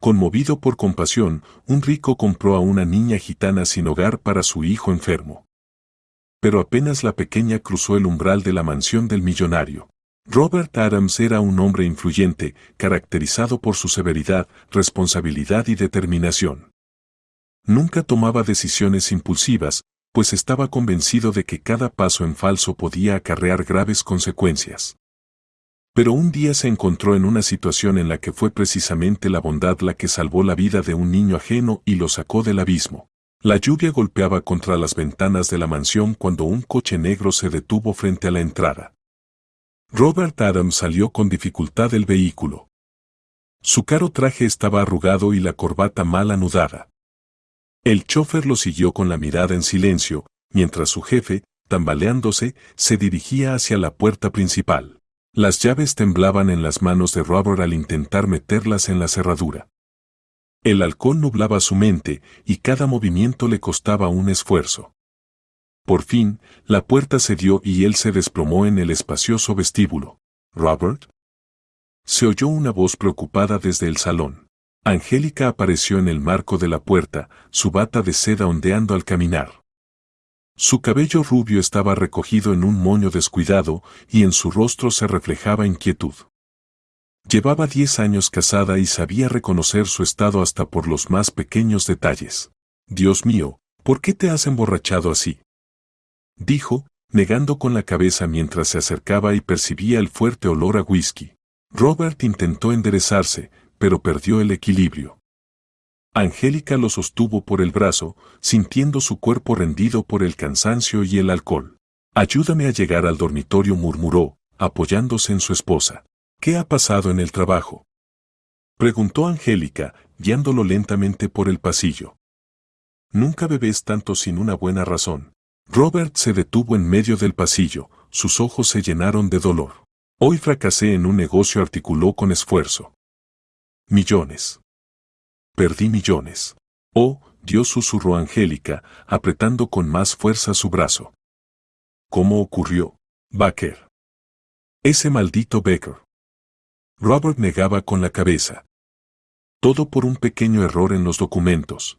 Conmovido por compasión, un rico compró a una niña gitana sin hogar para su hijo enfermo. Pero apenas la pequeña cruzó el umbral de la mansión del millonario. Robert Adams era un hombre influyente, caracterizado por su severidad, responsabilidad y determinación. Nunca tomaba decisiones impulsivas, pues estaba convencido de que cada paso en falso podía acarrear graves consecuencias. Pero un día se encontró en una situación en la que fue precisamente la bondad la que salvó la vida de un niño ajeno y lo sacó del abismo. La lluvia golpeaba contra las ventanas de la mansión cuando un coche negro se detuvo frente a la entrada. Robert Adams salió con dificultad del vehículo. Su caro traje estaba arrugado y la corbata mal anudada. El chófer lo siguió con la mirada en silencio, mientras su jefe, tambaleándose, se dirigía hacia la puerta principal. Las llaves temblaban en las manos de Robert al intentar meterlas en la cerradura. El alcohol nublaba su mente y cada movimiento le costaba un esfuerzo. Por fin, la puerta cedió y él se desplomó en el espacioso vestíbulo. ¿Robert? Se oyó una voz preocupada desde el salón. Angélica apareció en el marco de la puerta, su bata de seda ondeando al caminar. Su cabello rubio estaba recogido en un moño descuidado y en su rostro se reflejaba inquietud. Llevaba 10 años casada y sabía reconocer su estado hasta por los más pequeños detalles. «Dios mío, ¿por qué te has emborrachado así?», dijo, negando con la cabeza mientras se acercaba y percibía el fuerte olor a whisky. Robert intentó enderezarse, pero perdió el equilibrio. Angélica lo sostuvo por el brazo, sintiendo su cuerpo rendido por el cansancio y el alcohol. «Ayúdame a llegar al dormitorio», murmuró, apoyándose en su esposa. «¿Qué ha pasado en el trabajo?», preguntó Angélica, guiándolo lentamente por el pasillo. «Nunca bebes tanto sin una buena razón». Robert se detuvo en medio del pasillo, sus ojos se llenaron de dolor. «Hoy fracasé en un negocio», articuló con esfuerzo. «Millones. Perdí millones». «Oh, Dios», susurró Angélica, apretando con más fuerza su brazo. «¿Cómo ocurrió, Baker?» «Ese maldito Baker». Robert negaba con la cabeza. «Todo por un pequeño error en los documentos.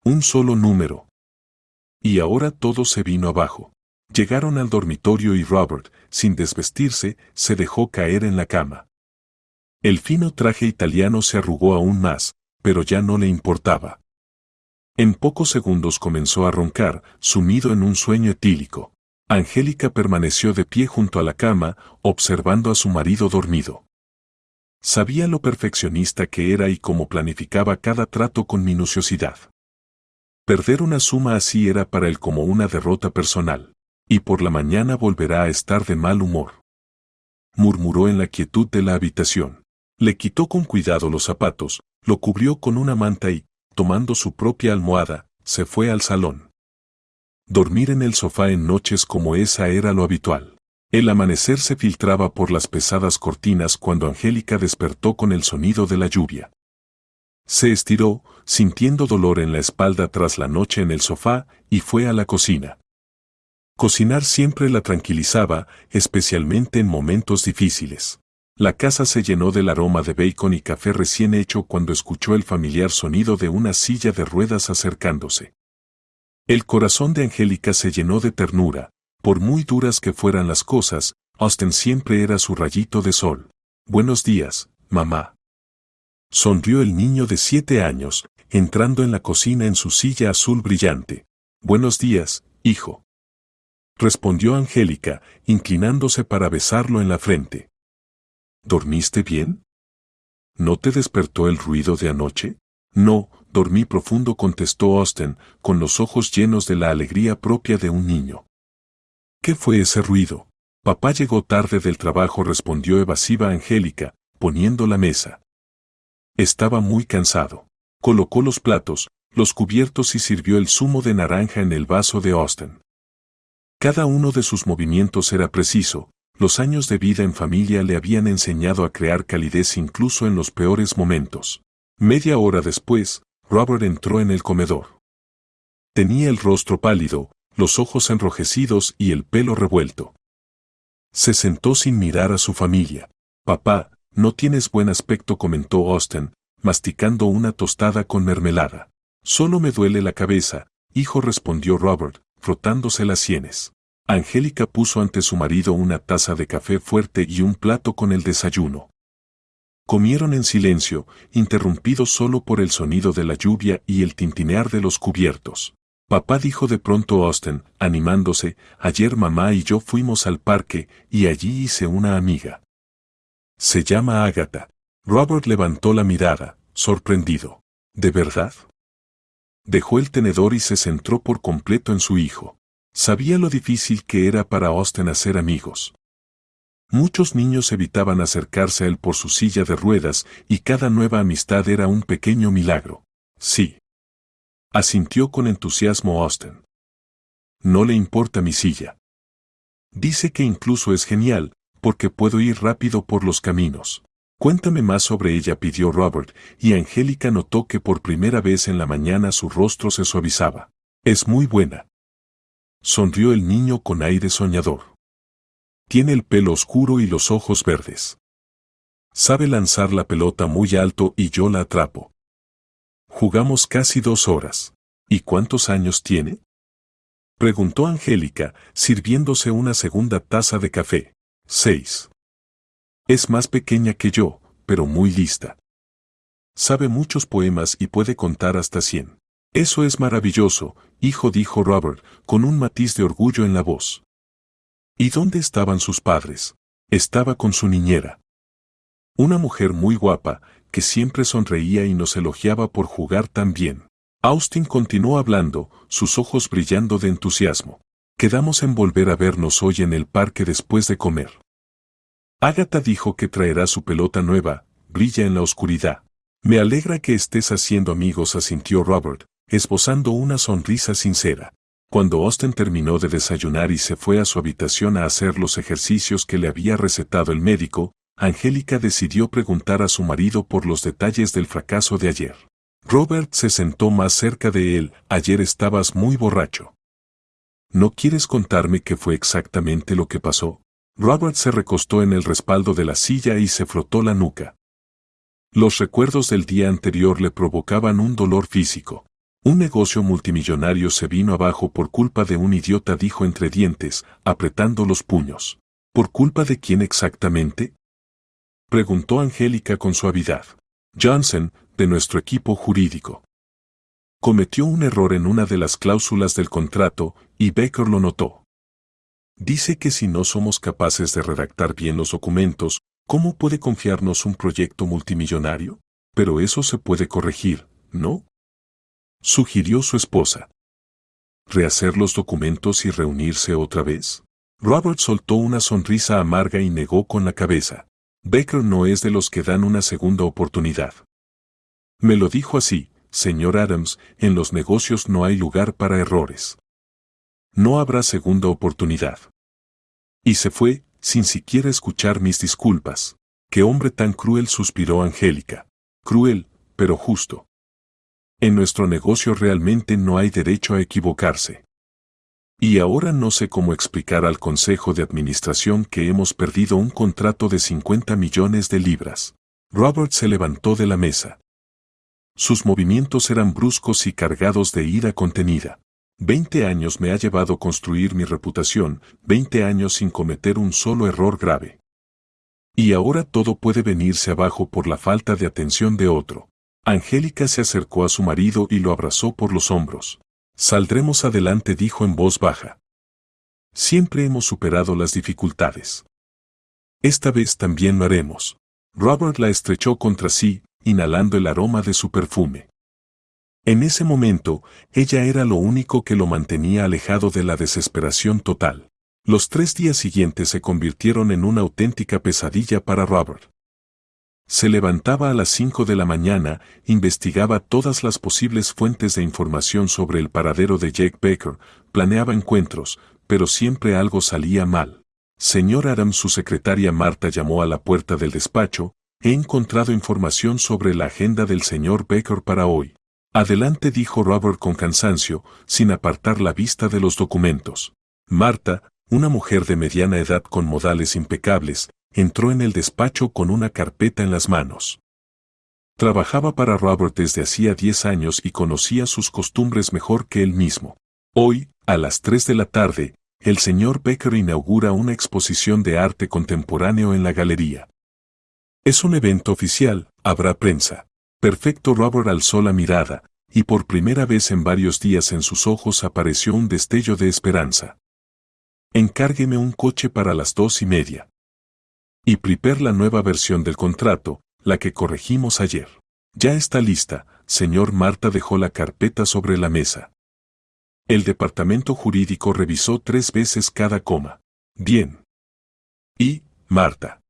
Un solo número. Y ahora todo se vino abajo». Llegaron al dormitorio y Robert, sin desvestirse, se dejó caer en la cama. El fino traje italiano se arrugó aún más, pero ya no le importaba. En pocos segundos comenzó a roncar, sumido en un sueño etílico. Angélica permaneció de pie junto a la cama, observando a su marido dormido. Sabía lo perfeccionista que era y cómo planificaba cada trato con minuciosidad. Perder una suma así era para él como una derrota personal. «Y por la mañana volverá a estar de mal humor», murmuró en la quietud de la habitación. Le quitó con cuidado los zapatos, lo cubrió con una manta y, tomando su propia almohada, se fue al salón. Dormir en el sofá en noches como esa era lo habitual. El amanecer se filtraba por las pesadas cortinas cuando Angélica despertó con el sonido de la lluvia. Se estiró, sintiendo dolor en la espalda tras la noche en el sofá, y fue a la cocina. Cocinar siempre la tranquilizaba, especialmente en momentos difíciles. La casa se llenó del aroma de bacon y café recién hecho cuando escuchó el familiar sonido de una silla de ruedas acercándose. El corazón de Angélica se llenó de ternura. Por muy duras que fueran las cosas, Austin siempre era su rayito de sol. «Buenos días, mamá». Sonrió el niño de 7 años, entrando en la cocina en su silla azul brillante. «Buenos días, hijo», respondió Angélica, inclinándose para besarlo en la frente. «¿Dormiste bien? ¿No te despertó el ruido de anoche?» «No, dormí profundo», contestó Austin, con los ojos llenos de la alegría propia de un niño. «¿Qué fue ese ruido?» «Papá llegó tarde del trabajo», respondió evasiva Angélica, poniendo la mesa. Estaba muy cansado. Colocó los platos, los cubiertos y sirvió el zumo de naranja en el vaso de Austin. Cada uno de sus movimientos era preciso. Los años de vida en familia le habían enseñado a crear calidez incluso en los peores momentos. Media hora después, Robert entró en el comedor. Tenía el rostro pálido, los ojos enrojecidos y el pelo revuelto. Se sentó sin mirar a su familia. «Papá, no tienes buen aspecto», comentó Austin, masticando una tostada con mermelada. Solo me duele la cabeza, hijo, respondió Robert, frotándose las sienes. Angélica puso ante su marido una taza de café fuerte y un plato con el desayuno. Comieron en silencio, interrumpidos solo por el sonido de la lluvia y el tintinear de los cubiertos. Papá, dijo de pronto Austen, animándose, ayer mamá y yo fuimos al parque, y allí hice una amiga. Se llama Agatha. Robert levantó la mirada, sorprendido. ¿De verdad? Dejó el tenedor y se centró por completo en su hijo. Sabía lo difícil que era para Austen hacer amigos. Muchos niños evitaban acercarse a él por su silla de ruedas y cada nueva amistad era un pequeño milagro. Sí. Asintió con entusiasmo Austen. No le importa mi silla. Dice que incluso es genial, porque puedo ir rápido por los caminos. Cuéntame más sobre ella, pidió Robert, y Angélica notó que por primera vez en la mañana su rostro se suavizaba. Es muy buena. Sonrió el niño con aire soñador. Tiene el pelo oscuro y los ojos verdes. Sabe lanzar la pelota muy alto y yo la atrapo. Jugamos casi 2 horas. ¿Y cuántos años tiene? Preguntó Angélica, sirviéndose una segunda taza de café. 6. Es más pequeña que yo, pero muy lista. Sabe muchos poemas y puede contar hasta 100. Eso es maravilloso, hijo, dijo Robert, con un matiz de orgullo en la voz. ¿Y dónde estaban sus padres? Estaba con su niñera. Una mujer muy guapa, que siempre sonreía y nos elogiaba por jugar tan bien. Austen continuó hablando, sus ojos brillando de entusiasmo. Quedamos en volver a vernos hoy en el parque después de comer. Agatha dijo que traerá su pelota nueva, brilla en la oscuridad. Me alegra que estés haciendo amigos, asintió Robert, esbozando una sonrisa sincera. Cuando Austen terminó de desayunar y se fue a su habitación a hacer los ejercicios que le había recetado el médico, Angélica decidió preguntar a su marido por los detalles del fracaso de ayer. Robert se sentó más cerca de él. Ayer estabas muy borracho. ¿No quieres contarme qué fue exactamente lo que pasó? Robert se recostó en el respaldo de la silla y se frotó la nuca. Los recuerdos del día anterior le provocaban un dolor físico. Un negocio multimillonario se vino abajo por culpa de un idiota, dijo entre dientes, apretando los puños. ¿Por culpa de quién exactamente? Preguntó Angélica con suavidad. Johnson, de nuestro equipo jurídico. Cometió un error en una de las cláusulas del contrato, y Baker lo notó. Dice que si no somos capaces de redactar bien los documentos, ¿cómo puede confiarnos un proyecto multimillonario? Pero eso se puede corregir, ¿no? Sugirió su esposa. ¿Rehacer los documentos y reunirse otra vez? Robert soltó una sonrisa amarga y negó con la cabeza. Baker no es de los que dan una segunda oportunidad. Me lo dijo así, señor Adams, en los negocios no hay lugar para errores. No habrá segunda oportunidad. Y se fue, sin siquiera escuchar mis disculpas. ¡Qué hombre tan cruel!, suspiró Angélica. Cruel, pero justo. En nuestro negocio realmente no hay derecho a equivocarse. Y ahora no sé cómo explicar al Consejo de Administración que hemos perdido un contrato de 50 millones de libras. Robert se levantó de la mesa. Sus movimientos eran bruscos y cargados de ira contenida. 20 años me ha llevado construir mi reputación, 20 años sin cometer un solo error grave. Y ahora todo puede venirse abajo por la falta de atención de otro. Angélica se acercó a su marido y lo abrazó por los hombros. Saldremos adelante, dijo en voz baja. Siempre hemos superado las dificultades. Esta vez también lo haremos. Robert la estrechó contra sí, inhalando el aroma de su perfume. En ese momento, ella era lo único que lo mantenía alejado de la desesperación total. Los 3 días siguientes se convirtieron en una auténtica pesadilla para Robert. Se levantaba a las 5 de la mañana, investigaba todas las posibles fuentes de información sobre el paradero de Jake Baker, planeaba encuentros, pero siempre algo salía mal. Señor Adams, su secretaria Marta llamó a la puerta del despacho. He encontrado información sobre la agenda del señor Baker para hoy. Adelante, dijo Robert con cansancio, sin apartar la vista de los documentos. Marta, una mujer de mediana edad con modales impecables, entró en el despacho con una carpeta en las manos. Trabajaba para Robert desde hacía 10 años y conocía sus costumbres mejor que él mismo. Hoy, a las 3 de la tarde, el señor Becker inaugura una exposición de arte contemporáneo en la galería. Es un evento oficial, habrá prensa. Perfecto. Robert alzó la mirada, y por primera vez en varios días en sus ojos apareció un destello de esperanza. Encárgueme un coche para las 2:30. Y prepare la nueva versión del contrato, la que corregimos ayer. Ya está lista, señor. Marta dejó la carpeta sobre la mesa. El departamento jurídico revisó 3 veces cada coma. Bien. Y, Marta.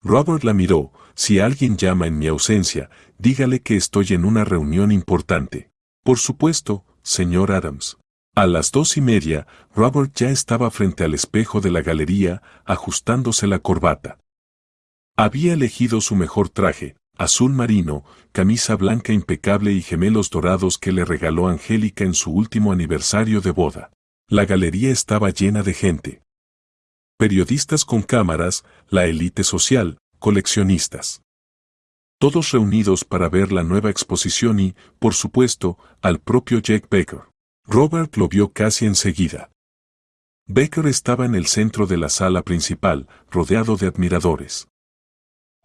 Robert la miró. Si alguien llama en mi ausencia, dígale que estoy en una reunión importante. Por supuesto, señor Adams. A las 2:30, Robert ya estaba frente al espejo de la galería, ajustándose la corbata. Había elegido su mejor traje, azul marino, camisa blanca impecable y gemelos dorados que le regaló Angélica en su último aniversario de boda. La galería estaba llena de gente. Periodistas con cámaras, la élite social, coleccionistas. Todos reunidos para ver la nueva exposición y, por supuesto, al propio Jack Becker. Robert lo vio casi enseguida. Becker estaba en el centro de la sala principal, rodeado de admiradores.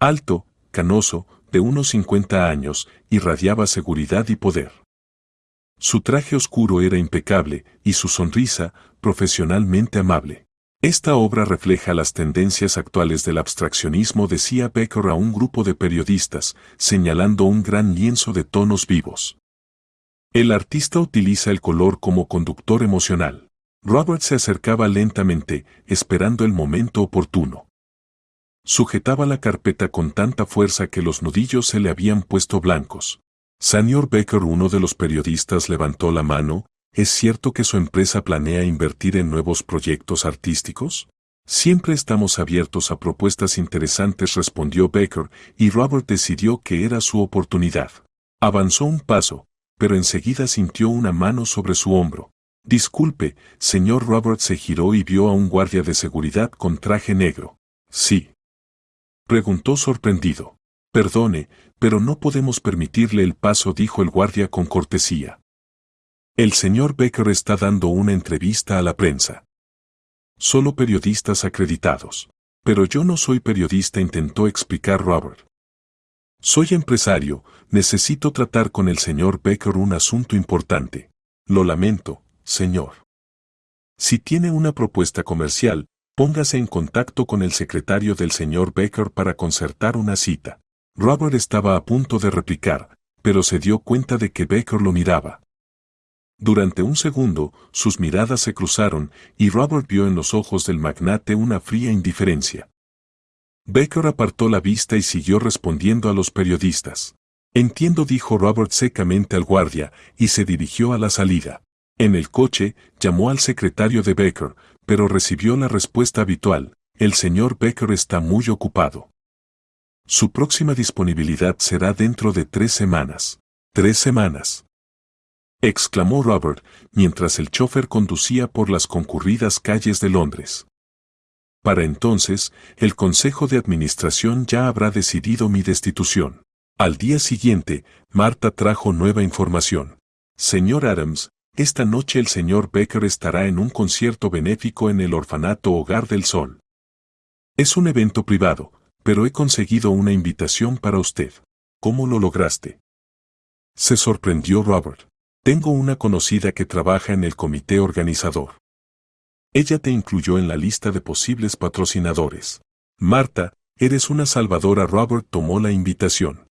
Alto, canoso, de unos 50 años, irradiaba seguridad y poder. Su traje oscuro era impecable, y su sonrisa, profesionalmente amable. Esta obra refleja las tendencias actuales del abstraccionismo, decía Becker a un grupo de periodistas, señalando un gran lienzo de tonos vivos. El artista utiliza el color como conductor emocional. Robert se acercaba lentamente, esperando el momento oportuno. Sujetaba la carpeta con tanta fuerza que los nudillos se le habían puesto blancos. Señor Becker, uno de los periodistas levantó la mano. ¿Es cierto que su empresa planea invertir en nuevos proyectos artísticos? Siempre estamos abiertos a propuestas interesantes, respondió Becker, y Robert decidió que era su oportunidad. Avanzó un paso, pero enseguida sintió una mano sobre su hombro. Disculpe, señor. Robert se giró y vio a un guardia de seguridad con traje negro. ¿Sí?, preguntó sorprendido. Perdone, pero no podemos permitirle el paso, dijo el guardia con cortesía. El señor Becker está dando una entrevista a la prensa. Solo periodistas acreditados. Pero yo no soy periodista, intentó explicar Robert. Soy empresario, necesito tratar con el señor Becker un asunto importante. Lo lamento, señor. Si tiene una propuesta comercial, póngase en contacto con el secretario del señor Becker para concertar una cita. Robert estaba a punto de replicar, pero se dio cuenta de que Becker lo miraba. Durante un segundo, sus miradas se cruzaron, y Robert vio en los ojos del magnate una fría indiferencia. Becker apartó la vista y siguió respondiendo a los periodistas. Entiendo, dijo Robert secamente al guardia, y se dirigió a la salida. En el coche, llamó al secretario de Becker, pero recibió la respuesta habitual: el señor Becker está muy ocupado. Su próxima disponibilidad será dentro de 3 semanas. 3 semanas. Exclamó Robert, mientras el chofer conducía por las concurridas calles de Londres. Para entonces, el Consejo de Administración ya habrá decidido mi destitución. Al día siguiente, Marta trajo nueva información. Señor Adams, esta noche el señor Becker estará en un concierto benéfico en el orfanato Hogar del Sol. Es un evento privado, pero he conseguido una invitación para usted. ¿Cómo lo lograste?, se sorprendió Robert. Tengo una conocida que trabaja en el comité organizador. Ella te incluyó en la lista de posibles patrocinadores. Marta, eres una salvadora. Robert tomó la invitación.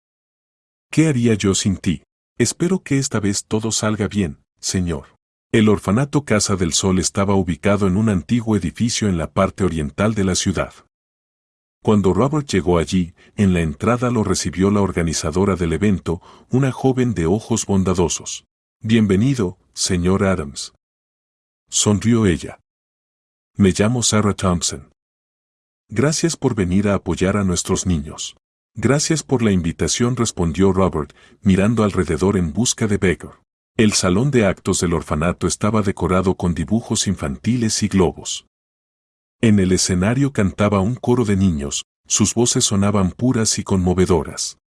¿Qué haría yo sin ti? Espero que esta vez todo salga bien, señor. El orfanato Casa del Sol estaba ubicado en un antiguo edificio en la parte oriental de la ciudad. Cuando Robert llegó allí, en la entrada lo recibió la organizadora del evento, una joven de ojos bondadosos. Bienvenido, señor Adams. Sonrió ella. Me llamo Sarah Thompson. Gracias por venir a apoyar a nuestros niños. Gracias por la invitación, respondió Robert, mirando alrededor en busca de Becker. El salón de actos del orfanato estaba decorado con dibujos infantiles y globos. En el escenario cantaba un coro de niños, sus voces sonaban puras y conmovedoras.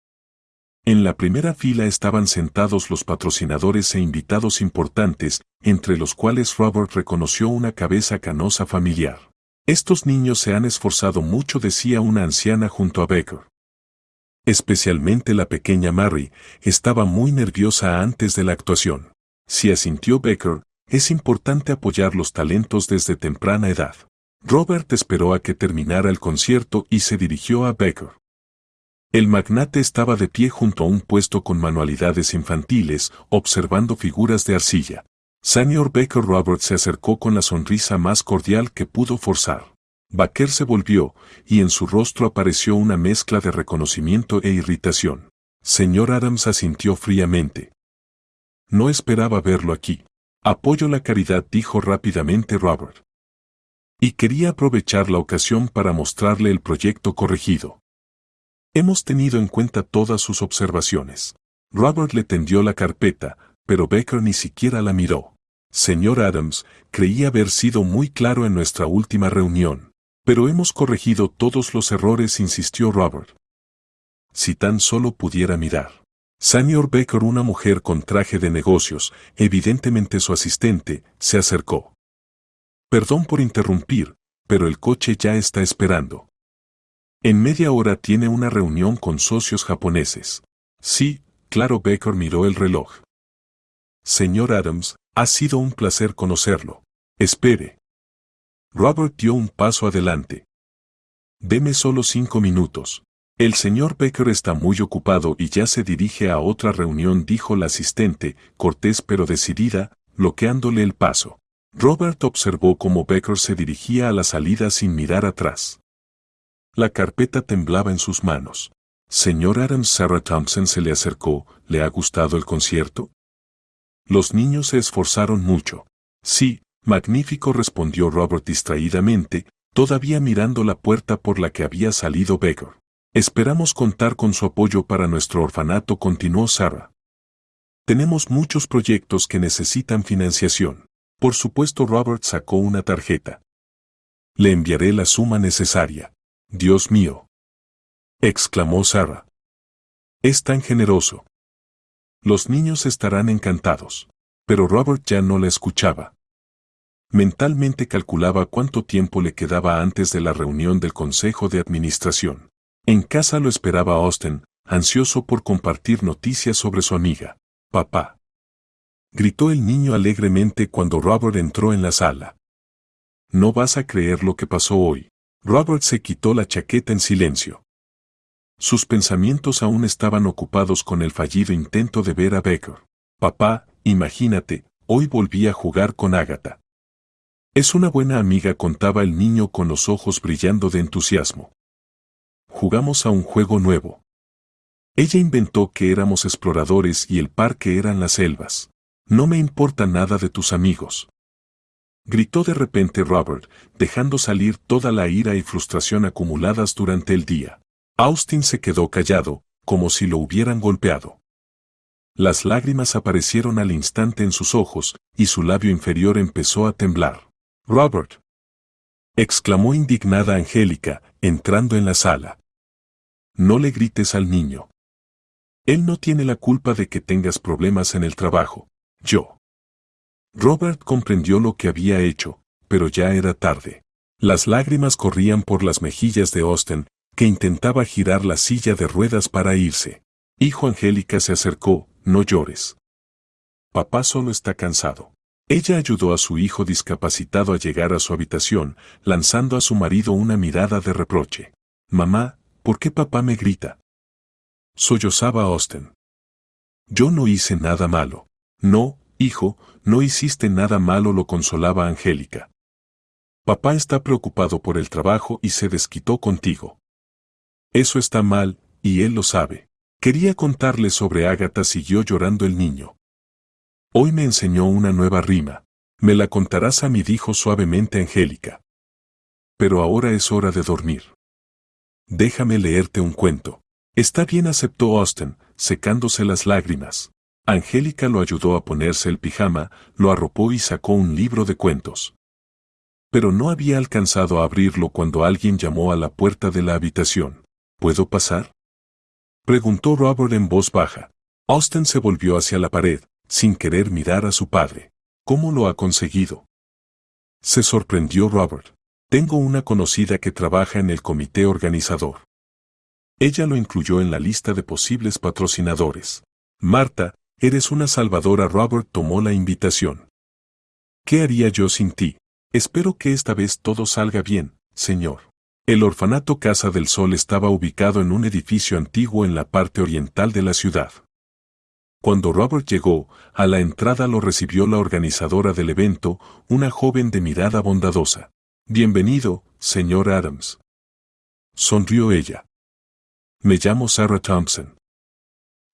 En la primera fila estaban sentados los patrocinadores e invitados importantes, entre los cuales Robert reconoció una cabeza canosa familiar. Estos niños se han esforzado mucho, decía una anciana junto a Becker. Especialmente la pequeña Mary, estaba muy nerviosa antes de la actuación. Sí, asintió Becker, es importante apoyar los talentos desde temprana edad. Robert esperó a que terminara el concierto y se dirigió a Becker. El magnate estaba de pie junto a un puesto con manualidades infantiles, observando figuras de arcilla. Señor Becker. Robert se acercó con la sonrisa más cordial que pudo forzar. Becker se volvió, y en su rostro apareció una mezcla de reconocimiento e irritación. Señor Adams asintió fríamente. No esperaba verlo aquí. Apoyo la caridad, dijo rápidamente Robert. Y quería aprovechar la ocasión para mostrarle el proyecto corregido. Hemos tenido en cuenta todas sus observaciones. Robert le tendió la carpeta, pero Becker ni siquiera la miró. Señor Adams, creí haber sido muy claro en nuestra última reunión. Pero hemos corregido todos los errores, insistió Robert. Si tan solo pudiera mirar. Señor Becker, una mujer con traje de negocios, evidentemente su asistente, se acercó. Perdón por interrumpir, pero el coche ya está esperando. En media hora tiene una reunión con socios japoneses. Sí, claro. Becker miró el reloj. Señor Adams, ha sido un placer conocerlo. Espere. Robert dio un paso adelante. Deme solo 5 minutos. El señor Becker está muy ocupado y ya se dirige a otra reunión, dijo la asistente, cortés pero decidida, bloqueándole el paso. Robert observó cómo Becker se dirigía a la salida sin mirar atrás. La carpeta temblaba en sus manos. Señor Adams. Sarah Thompson se le acercó. ¿Le ha gustado el concierto? Los niños se esforzaron mucho. Sí, magnífico, respondió Robert distraídamente, todavía mirando la puerta por la que había salido Becker. Esperamos contar con su apoyo para nuestro orfanato, continuó Sarah. Tenemos muchos proyectos que necesitan financiación. Por supuesto. Robert sacó una tarjeta. Le enviaré la suma necesaria. Dios mío, exclamó Sarah. Es tan generoso. Los niños estarán encantados. Pero Robert ya no la escuchaba. Mentalmente calculaba cuánto tiempo le quedaba antes de la reunión del Consejo de Administración. En casa lo esperaba Austin, ansioso por compartir noticias sobre su amiga. Papá. Gritó el niño alegremente cuando Robert entró en la sala. No vas a creer lo que pasó hoy. Robert se quitó la chaqueta en silencio. Sus pensamientos aún estaban ocupados con el fallido intento de ver a Becker. Papá, imagínate, hoy volví a jugar con Agatha. Es una buena amiga, contaba el niño con los ojos brillando de entusiasmo. Jugamos a un juego nuevo. Ella inventó que éramos exploradores y el parque eran las selvas. No me importa nada de tus amigos. Gritó de repente Robert, dejando salir toda la ira y frustración acumuladas durante el día. Austin se quedó callado, como si lo hubieran golpeado. Las lágrimas aparecieron al instante en sus ojos, y su labio inferior empezó a temblar. Robert, exclamó indignada Angélica, entrando en la sala. No le grites al niño. Él no tiene la culpa de que tengas problemas en el trabajo. Yo. Robert comprendió lo que había hecho, pero ya era tarde. Las lágrimas corrían por las mejillas de Austin, que intentaba girar la silla de ruedas para irse. Hijo. Angélica se acercó. No llores. Papá solo está cansado. Ella ayudó a su hijo discapacitado a llegar a su habitación, lanzando a su marido una mirada de reproche. Mamá, ¿por qué papá me grita? Sollozaba Austin. Yo no hice nada malo. No, hijo, no hiciste nada malo, lo consolaba Angélica. Papá está preocupado por el trabajo y se desquitó contigo. Eso está mal, y él lo sabe. Quería contarle sobre Agatha, siguió llorando el niño. Hoy me enseñó una nueva rima. Me la contarás a mí, dijo suavemente Angélica. Pero ahora es hora de dormir. Déjame leerte un cuento. Está bien, aceptó Austin, secándose las lágrimas. Angélica lo ayudó a ponerse el pijama, lo arropó y sacó un libro de cuentos. Pero no había alcanzado a abrirlo cuando alguien llamó a la puerta de la habitación. ¿Puedo pasar? Preguntó Robert en voz baja. Austin se volvió hacia la pared, sin querer mirar a su padre. ¿Cómo lo ha conseguido? Se sorprendió Robert. Tengo una conocida que trabaja en el comité organizador. Ella lo incluyó en la lista de posibles patrocinadores. Marta, eres una salvadora. Robert tomó la invitación. ¿Qué haría yo sin ti? Espero que esta vez todo salga bien, señor. El orfanato Casa del Sol estaba ubicado en un edificio antiguo en la parte oriental de la ciudad. Cuando Robert llegó, a la entrada lo recibió la organizadora del evento, una joven de mirada bondadosa. Bienvenido, señor Adams. Sonrió ella. Me llamo Sarah Thompson.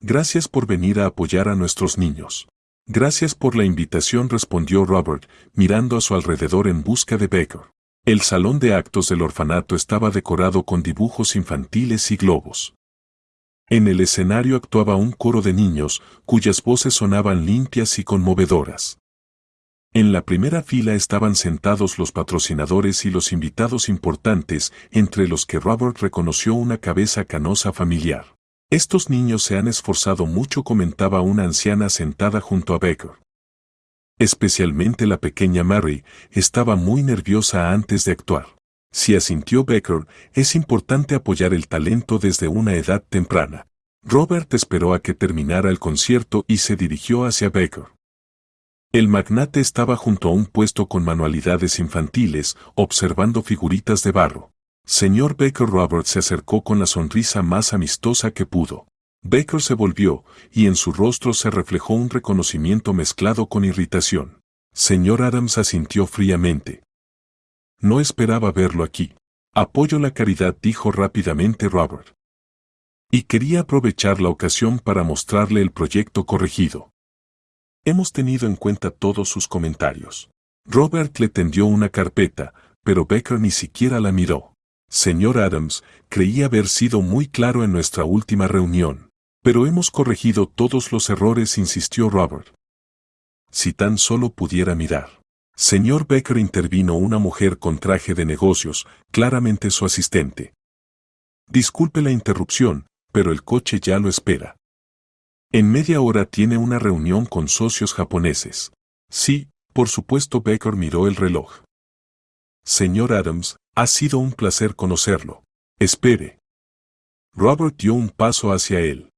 Gracias por venir a apoyar a nuestros niños. Gracias por la invitación, respondió Robert, mirando a su alrededor en busca de Baker. El salón de actos del orfanato estaba decorado con dibujos infantiles y globos. En el escenario actuaba un coro de niños, cuyas voces sonaban limpias y conmovedoras. En la primera fila estaban sentados los patrocinadores y los invitados importantes, entre los que Robert reconoció una cabeza canosa familiar. Estos niños se han esforzado mucho, comentaba una anciana sentada junto a Baker. Especialmente la pequeña Mary, estaba muy nerviosa antes de actuar. Sí, asintió Baker, es importante apoyar el talento desde una edad temprana. Robert esperó a que terminara el concierto y se dirigió hacia Baker. El magnate estaba junto a un puesto con manualidades infantiles, observando figuritas de barro. Señor Baker. Robert se acercó con la sonrisa más amistosa que pudo. Baker se volvió, y en su rostro se reflejó un reconocimiento mezclado con irritación. Señor Adams asintió fríamente. No esperaba verlo aquí. Apoyo la caridad, dijo rápidamente Robert. Y quería aprovechar la ocasión para mostrarle el proyecto corregido. Hemos tenido en cuenta todos sus comentarios. Robert le tendió una carpeta, pero Baker ni siquiera la miró. Señor Adams, creí haber sido muy claro en nuestra última reunión. Pero hemos corregido todos los errores, insistió Robert. Si tan solo pudiera mirar. Señor Baker, intervino una mujer con traje de negocios, claramente su asistente. Disculpe la interrupción, pero el coche ya lo espera. En media hora tiene una reunión con socios japoneses. Sí, por supuesto. Baker miró el reloj. Señor Adams, ha sido un placer conocerlo. Espere. Robert dio un paso hacia él.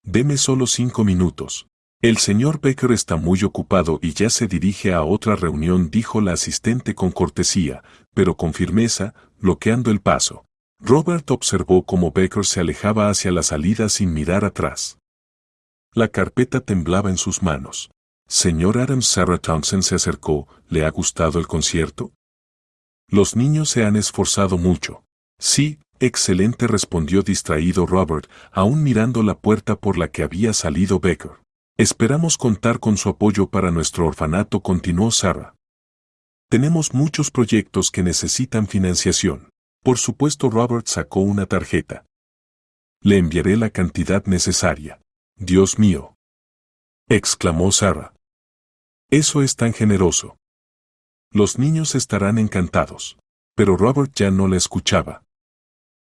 Deme solo 5 minutos. El señor Baker está muy ocupado y ya se dirige a otra reunión, dijo la asistente con cortesía, pero con firmeza, bloqueando el paso. Robert observó cómo Baker se alejaba hacia la salida sin mirar atrás. La carpeta temblaba en sus manos. Señor Adams. Sarah Thompson se acercó. ¿Le ha gustado el concierto? Los niños se han esforzado mucho. Sí, excelente, respondió distraído Robert, aún mirando la puerta por la que había salido Baker. Esperamos contar con su apoyo para nuestro orfanato, continuó Sarah. Tenemos muchos proyectos que necesitan financiación. Por supuesto. Robert sacó una tarjeta. Le enviaré la cantidad necesaria. Dios mío, exclamó Sarah. Eso es tan generoso. Los niños estarán encantados. Pero Robert ya no la escuchaba.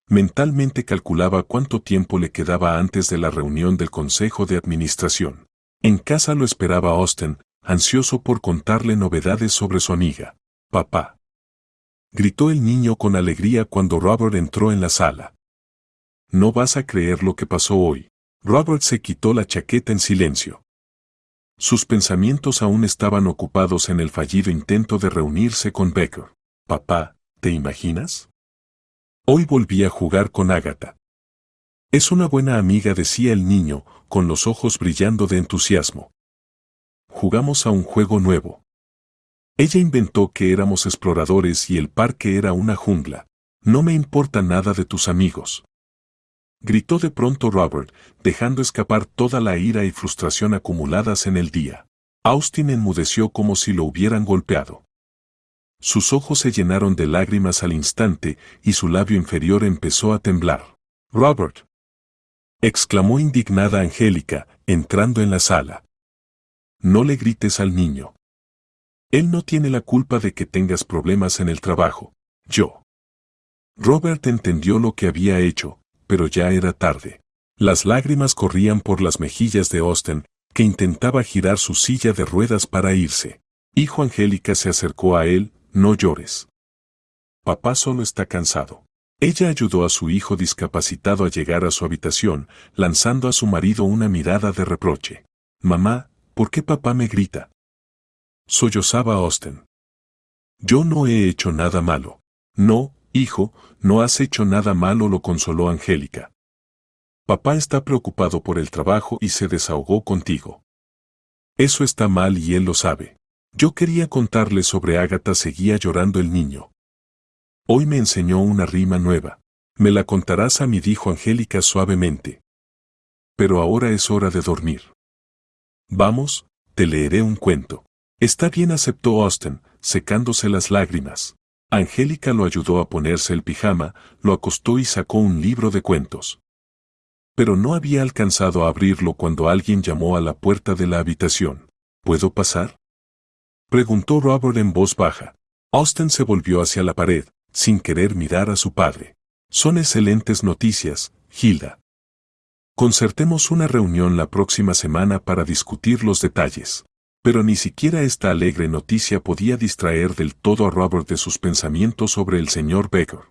Mentalmente calculaba cuánto tiempo le quedaba antes de la reunión del consejo de administración. En casa lo esperaba Austin, ansioso por contarle novedades sobre su amiga. Papá. Gritó el niño con alegría cuando Robert entró en la sala. No vas a creer lo que pasó hoy. Robert se quitó la chaqueta en silencio. Sus pensamientos aún estaban ocupados en el fallido intento de reunirse con Baker. Papá, ¿te imaginas? Hoy volví a jugar con Agatha. Es una buena amiga, decía el niño, con los ojos brillando de entusiasmo. Jugamos a un juego nuevo. Ella inventó que éramos exploradores y el parque era una jungla. No me importa nada de tus amigos. Gritó de pronto Robert, dejando escapar toda la ira y frustración acumuladas en el día. Austin enmudeció como si lo hubieran golpeado. Sus ojos se llenaron de lágrimas al instante y su labio inferior empezó a temblar. Robert, exclamó indignada Angélica, entrando en la sala. No le grites al niño. Él no tiene la culpa de que tengas problemas en el trabajo. Yo. Robert entendió lo que había hecho, pero ya era tarde. Las lágrimas corrían por las mejillas de Austen, que intentaba girar su silla de ruedas para irse. Hijo, Angélica se acercó a él, no llores. Papá solo está cansado. Ella ayudó a su hijo discapacitado a llegar a su habitación, lanzando a su marido una mirada de reproche. Mamá, ¿por qué papá me grita? Sollozaba Austen. Yo no he hecho nada malo. No, hijo, no has hecho nada malo, lo consoló Angélica. Papá está preocupado por el trabajo y se desahogó contigo. Eso está mal y él lo sabe. Yo quería contarle sobre Ágata, seguía llorando el niño. Hoy me enseñó una rima nueva. Me la contarás a mí, dijo Angélica suavemente. Pero ahora es hora de dormir. Vamos, te leeré un cuento. Está bien, aceptó Austen, secándose las lágrimas. Angélica lo ayudó a ponerse el pijama, lo acostó y sacó un libro de cuentos. Pero no había alcanzado a abrirlo cuando alguien llamó a la puerta de la habitación. ¿Puedo pasar?, preguntó Robert en voz baja. Austen se volvió hacia la pared, sin querer mirar a su padre. Son excelentes noticias, Hilda. Concertemos una reunión la próxima semana para discutir los detalles. Pero ni siquiera esta alegre noticia podía distraer del todo a Robert de sus pensamientos sobre el señor Baker.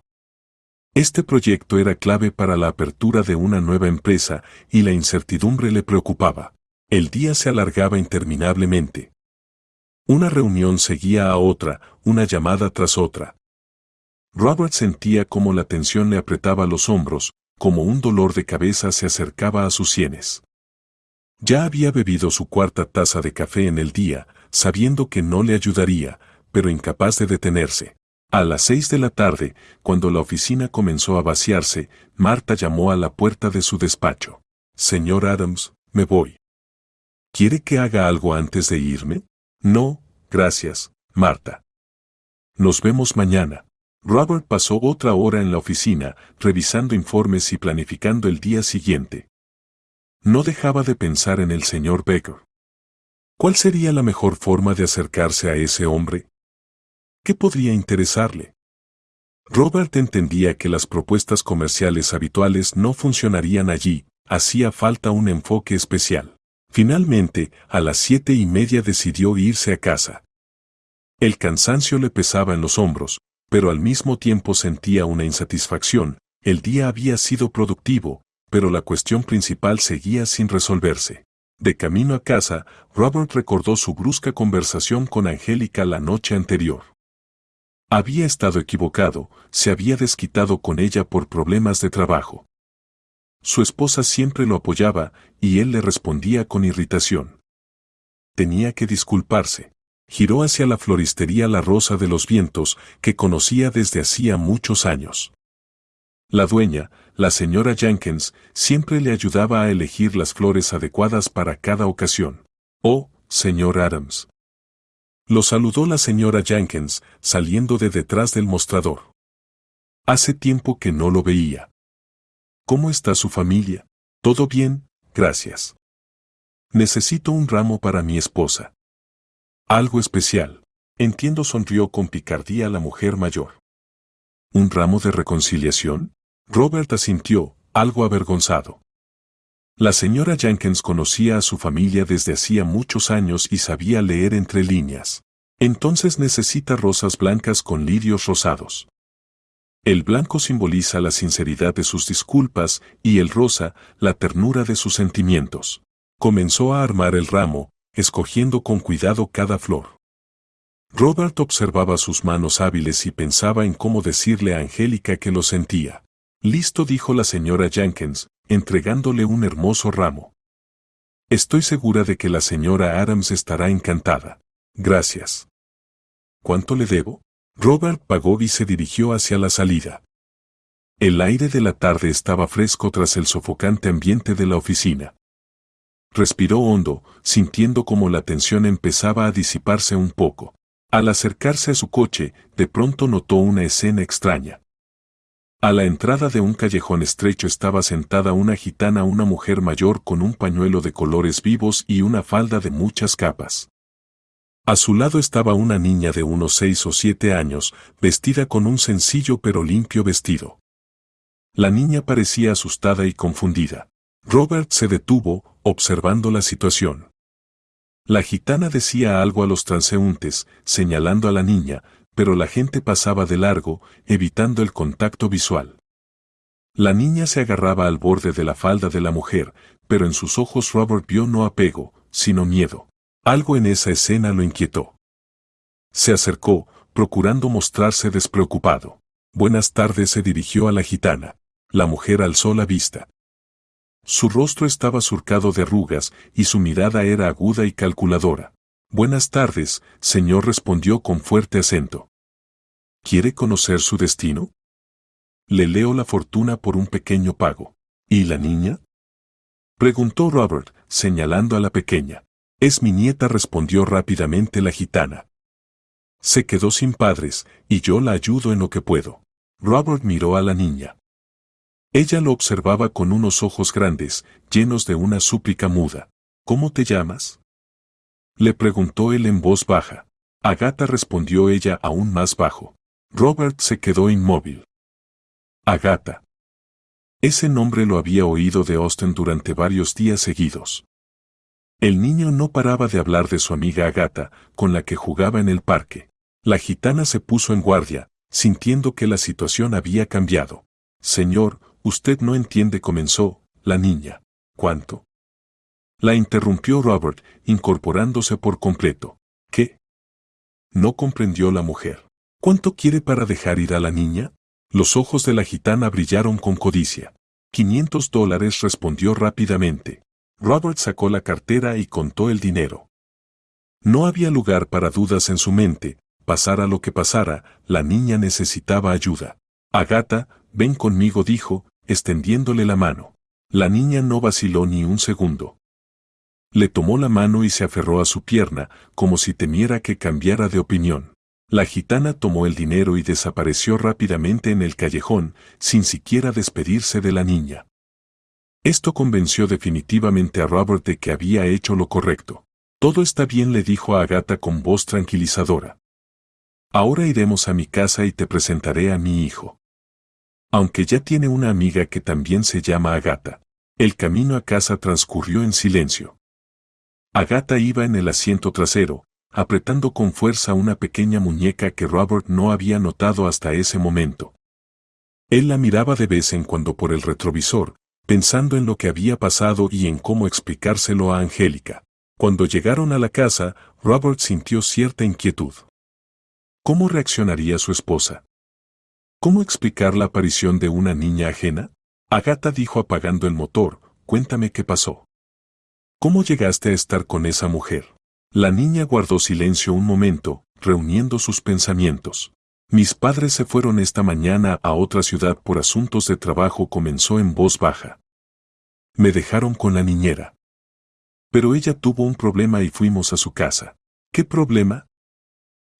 Este proyecto era clave para la apertura de una nueva empresa y la incertidumbre le preocupaba. El día se alargaba interminablemente. Una reunión seguía a otra, una llamada tras otra. Robert sentía cómo la tensión le apretaba los hombros, como un dolor de cabeza se acercaba a sus sienes. Ya había bebido su cuarta taza de café en el día, sabiendo que no le ayudaría, pero incapaz de detenerse. A las 6 de la tarde, cuando la oficina comenzó a vaciarse, Marta llamó a la puerta de su despacho. Señor Adams, me voy. ¿Quiere que haga algo antes de irme? No, gracias, Marta. Nos vemos mañana. Robert pasó otra hora en la oficina, revisando informes y planificando el día siguiente. No dejaba de pensar en el señor Baker. ¿Cuál sería la mejor forma de acercarse a ese hombre? ¿Qué podría interesarle? Robert entendía que las propuestas comerciales habituales no funcionarían allí, hacía falta un enfoque especial. Finalmente, a las 7:30 decidió irse a casa. El cansancio le pesaba en los hombros, pero al mismo tiempo sentía una insatisfacción. El día había sido productivo, pero la cuestión principal seguía sin resolverse. De camino a casa, Robert recordó su brusca conversación con Angélica la noche anterior. Había estado equivocado, se había desquitado con ella por problemas de trabajo. Su esposa siempre lo apoyaba, y él le respondía con irritación. Tenía que disculparse. Giró hacia la floristería La Rosa de los Vientos, que conocía desde hacía muchos años. La dueña, la señora Jenkins, siempre le ayudaba a elegir las flores adecuadas para cada ocasión. Oh, señor Adams. Lo saludó la señora Jenkins, saliendo de detrás del mostrador. Hace tiempo que no lo veía. ¿Cómo está su familia? Todo bien, gracias. Necesito un ramo para mi esposa. Algo especial. Entiendo, sonrió con picardía la mujer mayor. ¿Un ramo de reconciliación? Robert asintió, algo avergonzado. La señora Jenkins conocía a su familia desde hacía muchos años y sabía leer entre líneas. Entonces necesita rosas blancas con lirios rosados. El blanco simboliza la sinceridad de sus disculpas y el rosa, la ternura de sus sentimientos. Comenzó a armar el ramo, escogiendo con cuidado cada flor. Robert observaba sus manos hábiles y pensaba en cómo decirle a Angélica que lo sentía. Listo, dijo la señora Jenkins, entregándole un hermoso ramo. Estoy segura de que la señora Adams estará encantada. Gracias. ¿Cuánto le debo? Robert pagó y se dirigió hacia la salida. El aire de la tarde estaba fresco tras el sofocante ambiente de la oficina. Respiró hondo, sintiendo cómo la tensión empezaba a disiparse un poco. Al acercarse a su coche, de pronto notó una escena extraña. A la entrada de un callejón estrecho estaba sentada una gitana, una mujer mayor con un pañuelo de colores vivos y una falda de muchas capas. A su lado estaba una niña de unos 6 o 7 años, vestida con un sencillo pero limpio vestido. La niña parecía asustada y confundida. Robert se detuvo, observando la situación. La gitana decía algo a los transeúntes, señalando a la niña, pero la gente pasaba de largo, evitando el contacto visual. La niña se agarraba al borde de la falda de la mujer, pero en sus ojos Robert vio no apego, sino miedo. Algo en esa escena lo inquietó. Se acercó, procurando mostrarse despreocupado. Buenas tardes, se dirigió a la gitana. La mujer alzó la vista. Su rostro estaba surcado de arrugas y su mirada era aguda y calculadora. Buenas tardes, señor, respondió con fuerte acento. ¿Quiere conocer su destino? Le leo la fortuna por un pequeño pago. ¿Y la niña? Preguntó Robert, señalando a la pequeña. Es mi nieta, respondió rápidamente la gitana. Se quedó sin padres, y yo la ayudo en lo que puedo. Robert miró a la niña. Ella lo observaba con unos ojos grandes, llenos de una súplica muda. ¿Cómo te llamas? Le preguntó él en voz baja. Agatha, respondió ella aún más bajo. Robert se quedó inmóvil. Agatha. Ese nombre lo había oído de Austen durante varios días seguidos. El niño no paraba de hablar de su amiga Agatha, con la que jugaba en el parque. La gitana se puso en guardia, sintiendo que la situación había cambiado. Señor, usted no entiende, comenzó la niña. ¿Cuánto? La interrumpió Robert, incorporándose por completo. ¿Qué? No comprendió la mujer. ¿Cuánto quiere para dejar ir a la niña? Los ojos de la gitana brillaron con codicia. $500, respondió rápidamente. Robert sacó la cartera y contó el dinero. No había lugar para dudas en su mente, pasara lo que pasara, la niña necesitaba ayuda. Agatha, ven conmigo, dijo, extendiéndole la mano. La niña no vaciló ni un segundo. Le tomó la mano y se aferró a su pierna, como si temiera que cambiara de opinión. La gitana tomó el dinero y desapareció rápidamente en el callejón, sin siquiera despedirse de la niña. Esto convenció definitivamente a Robert de que había hecho lo correcto. Todo está bien, le dijo a Agatha con voz tranquilizadora. Ahora iremos a mi casa y te presentaré a mi hijo. Aunque ya tiene una amiga que también se llama Agatha. El camino a casa transcurrió en silencio. Agatha iba en el asiento trasero, apretando con fuerza una pequeña muñeca que Robert no había notado hasta ese momento. Él la miraba de vez en cuando por el retrovisor, pensando en lo que había pasado y en cómo explicárselo a Angélica. Cuando llegaron a la casa, Robert sintió cierta inquietud. ¿Cómo reaccionaría su esposa? ¿Cómo explicar la aparición de una niña ajena? Agatha dijo apagando el motor, cuéntame qué pasó. ¿Cómo llegaste a estar con esa mujer? La niña guardó silencio un momento, reuniendo sus pensamientos. Mis padres se fueron esta mañana a otra ciudad por asuntos de trabajo, comenzó en voz baja. Me dejaron con la niñera. Pero ella tuvo un problema y fuimos a su casa. ¿Qué problema?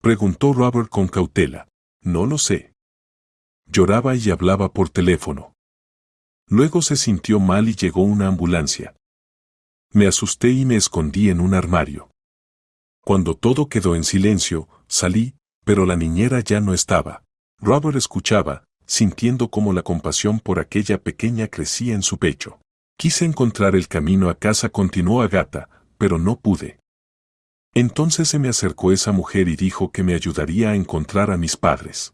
Preguntó Robert con cautela. No lo sé. Lloraba y hablaba por teléfono. Luego se sintió mal y llegó una ambulancia. Me asusté y me escondí en un armario. Cuando todo quedó en silencio, salí, pero la niñera ya no estaba. Robert escuchaba, sintiendo cómo la compasión por aquella pequeña crecía en su pecho. Quise encontrar el camino a casa, continuó Agatha, pero no pude. Entonces se me acercó esa mujer y dijo que me ayudaría a encontrar a mis padres.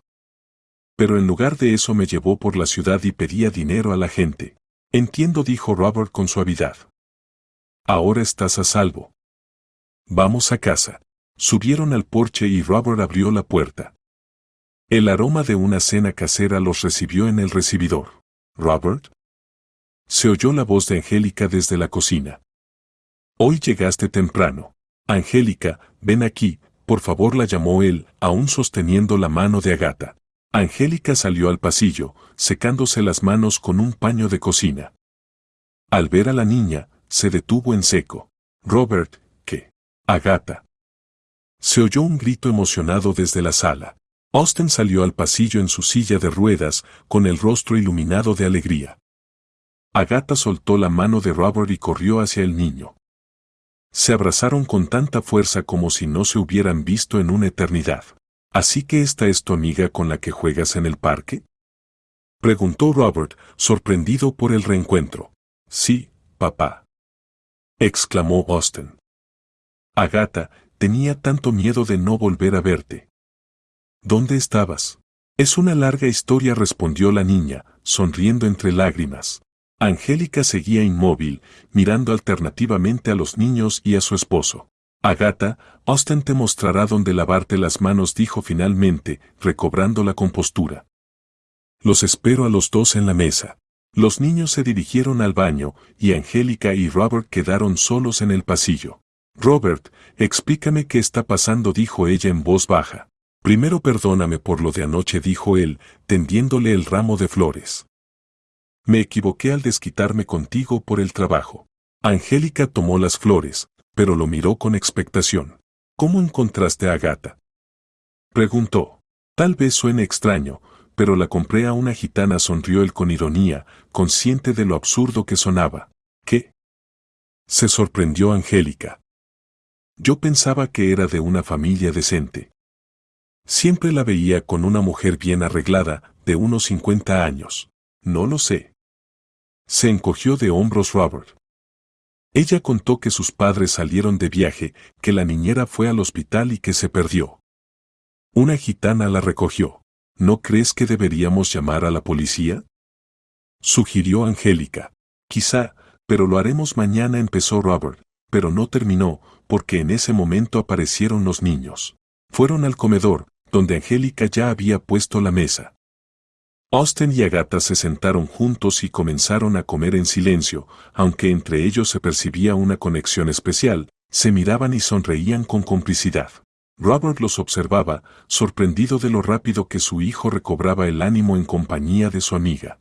Pero en lugar de eso me llevó por la ciudad y pedía dinero a la gente. Entiendo, dijo Robert con suavidad. Ahora estás a salvo. Vamos a casa. Subieron al porche y Robert abrió la puerta. El aroma de una cena casera los recibió en el recibidor. ¿Robert? Se oyó la voz de Angélica desde la cocina. Hoy llegaste temprano. Angélica, ven aquí, por favor, la llamó él, aún sosteniendo la mano de Agatha. Angélica salió al pasillo, secándose las manos con un paño de cocina. Al ver a la niña, se detuvo en seco. Robert, ¿qué? Agatha. Se oyó un grito emocionado desde la sala. Austen salió al pasillo en su silla de ruedas, con el rostro iluminado de alegría. Agatha soltó la mano de Robert y corrió hacia el niño. Se abrazaron con tanta fuerza como si no se hubieran visto en una eternidad. ¿Así que esta es tu amiga con la que juegas en el parque? Preguntó Robert, sorprendido por el reencuentro. Sí, papá», exclamó Austen. Agatha, tenía tanto miedo de no volver a verte. ¿Dónde estabas? Es una larga historia, respondió la niña, sonriendo entre lágrimas. Angélica seguía inmóvil, mirando alternativamente a los niños y a su esposo. Agatha, Austen te mostrará dónde lavarte las manos, dijo finalmente, recobrando la compostura. Los espero a los dos en la mesa. Los niños se dirigieron al baño, y Angélica y Robert quedaron solos en el pasillo. Robert, explícame qué está pasando, dijo ella en voz baja. Primero perdóname por lo de anoche, dijo él, tendiéndole el ramo de flores. Me equivoqué al desquitarme contigo por el trabajo. Angélica tomó las flores, pero lo miró con expectación. ¿Cómo encontraste a Agatha?, preguntó. Tal vez suene extraño, pero la compré a una gitana, sonrió él con ironía, consciente de lo absurdo que sonaba. ¿Qué?, se sorprendió Angélica. Yo pensaba que era de una familia decente. Siempre la veía con una mujer bien arreglada, de unos 50 años. No lo sé. Se encogió de hombros Robert. Ella contó que sus padres salieron de viaje, que la niñera fue al hospital y que se perdió. Una gitana la recogió. ¿No crees que deberíamos llamar a la policía?, sugirió Angélica. Quizá, pero lo haremos mañana, empezó Robert, pero no terminó, porque en ese momento aparecieron los niños. Fueron al comedor, donde Angélica ya había puesto la mesa. Austen y Agatha se sentaron juntos y comenzaron a comer en silencio, aunque entre ellos se percibía una conexión especial, se miraban y sonreían con complicidad. Robert los observaba, sorprendido de lo rápido que su hijo recobraba el ánimo en compañía de su amiga.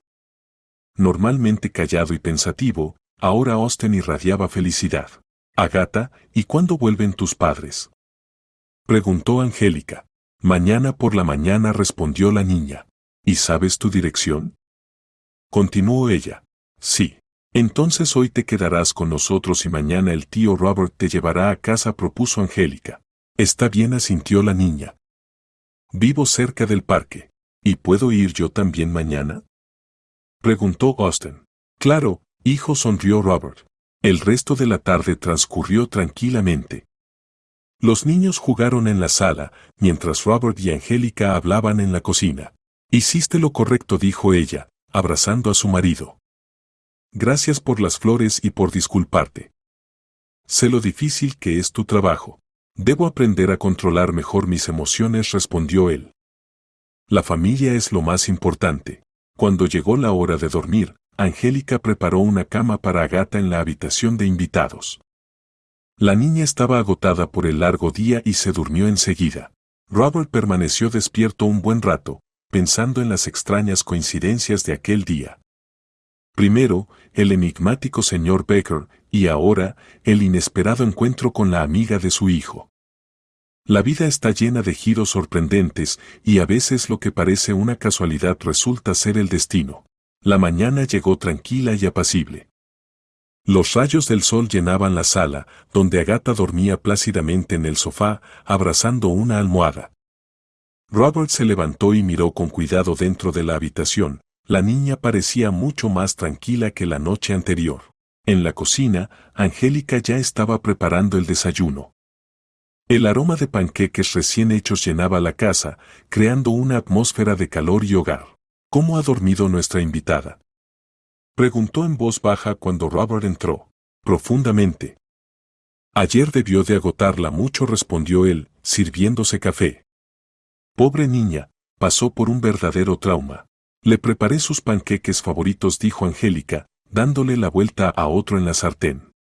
Normalmente callado y pensativo, ahora Austen irradiaba felicidad. Agatha, ¿y cuándo vuelven tus padres?, preguntó Angélica. Mañana por la mañana, respondió la niña. ¿Y sabes tu dirección?, continuó ella. Sí. Entonces hoy te quedarás con nosotros y mañana el tío Robert te llevará a casa, propuso Angélica. Está bien, asintió la niña. Vivo cerca del parque. ¿Y puedo ir yo también mañana?, preguntó Austen. Claro, hijo, sonrió Robert. El resto de la tarde transcurrió tranquilamente. Los niños jugaron en la sala, mientras Robert y Angélica hablaban en la cocina. Hiciste lo correcto, dijo ella, abrazando a su marido. Gracias por las flores y por disculparte. Sé lo difícil que es tu trabajo. Debo aprender a controlar mejor mis emociones, respondió él. La familia es lo más importante. Cuando llegó la hora de dormir, Angélica preparó una cama para Agatha en la habitación de invitados. La niña estaba agotada por el largo día y se durmió enseguida. Robert permaneció despierto un buen rato, pensando en las extrañas coincidencias de aquel día. Primero, el enigmático señor Baker, y ahora, el inesperado encuentro con la amiga de su hijo. La vida está llena de giros sorprendentes, y a veces lo que parece una casualidad resulta ser el destino. La mañana llegó tranquila y apacible. Los rayos del sol llenaban la sala, donde Agatha dormía plácidamente en el sofá, abrazando una almohada. Robert se levantó y miró con cuidado dentro de la habitación. La niña parecía mucho más tranquila que la noche anterior. En la cocina, Angélica ya estaba preparando el desayuno. El aroma de panqueques recién hechos llenaba la casa, creando una atmósfera de calor y hogar. ¿Cómo ha dormido nuestra invitada?, preguntó en voz baja cuando Robert entró. Profundamente. Ayer debió de agotarla mucho, respondió él, sirviéndose café. Pobre niña, pasó por un verdadero trauma. Le preparé sus panqueques favoritos, dijo Angélica, dándole la vuelta a otro en la sartén.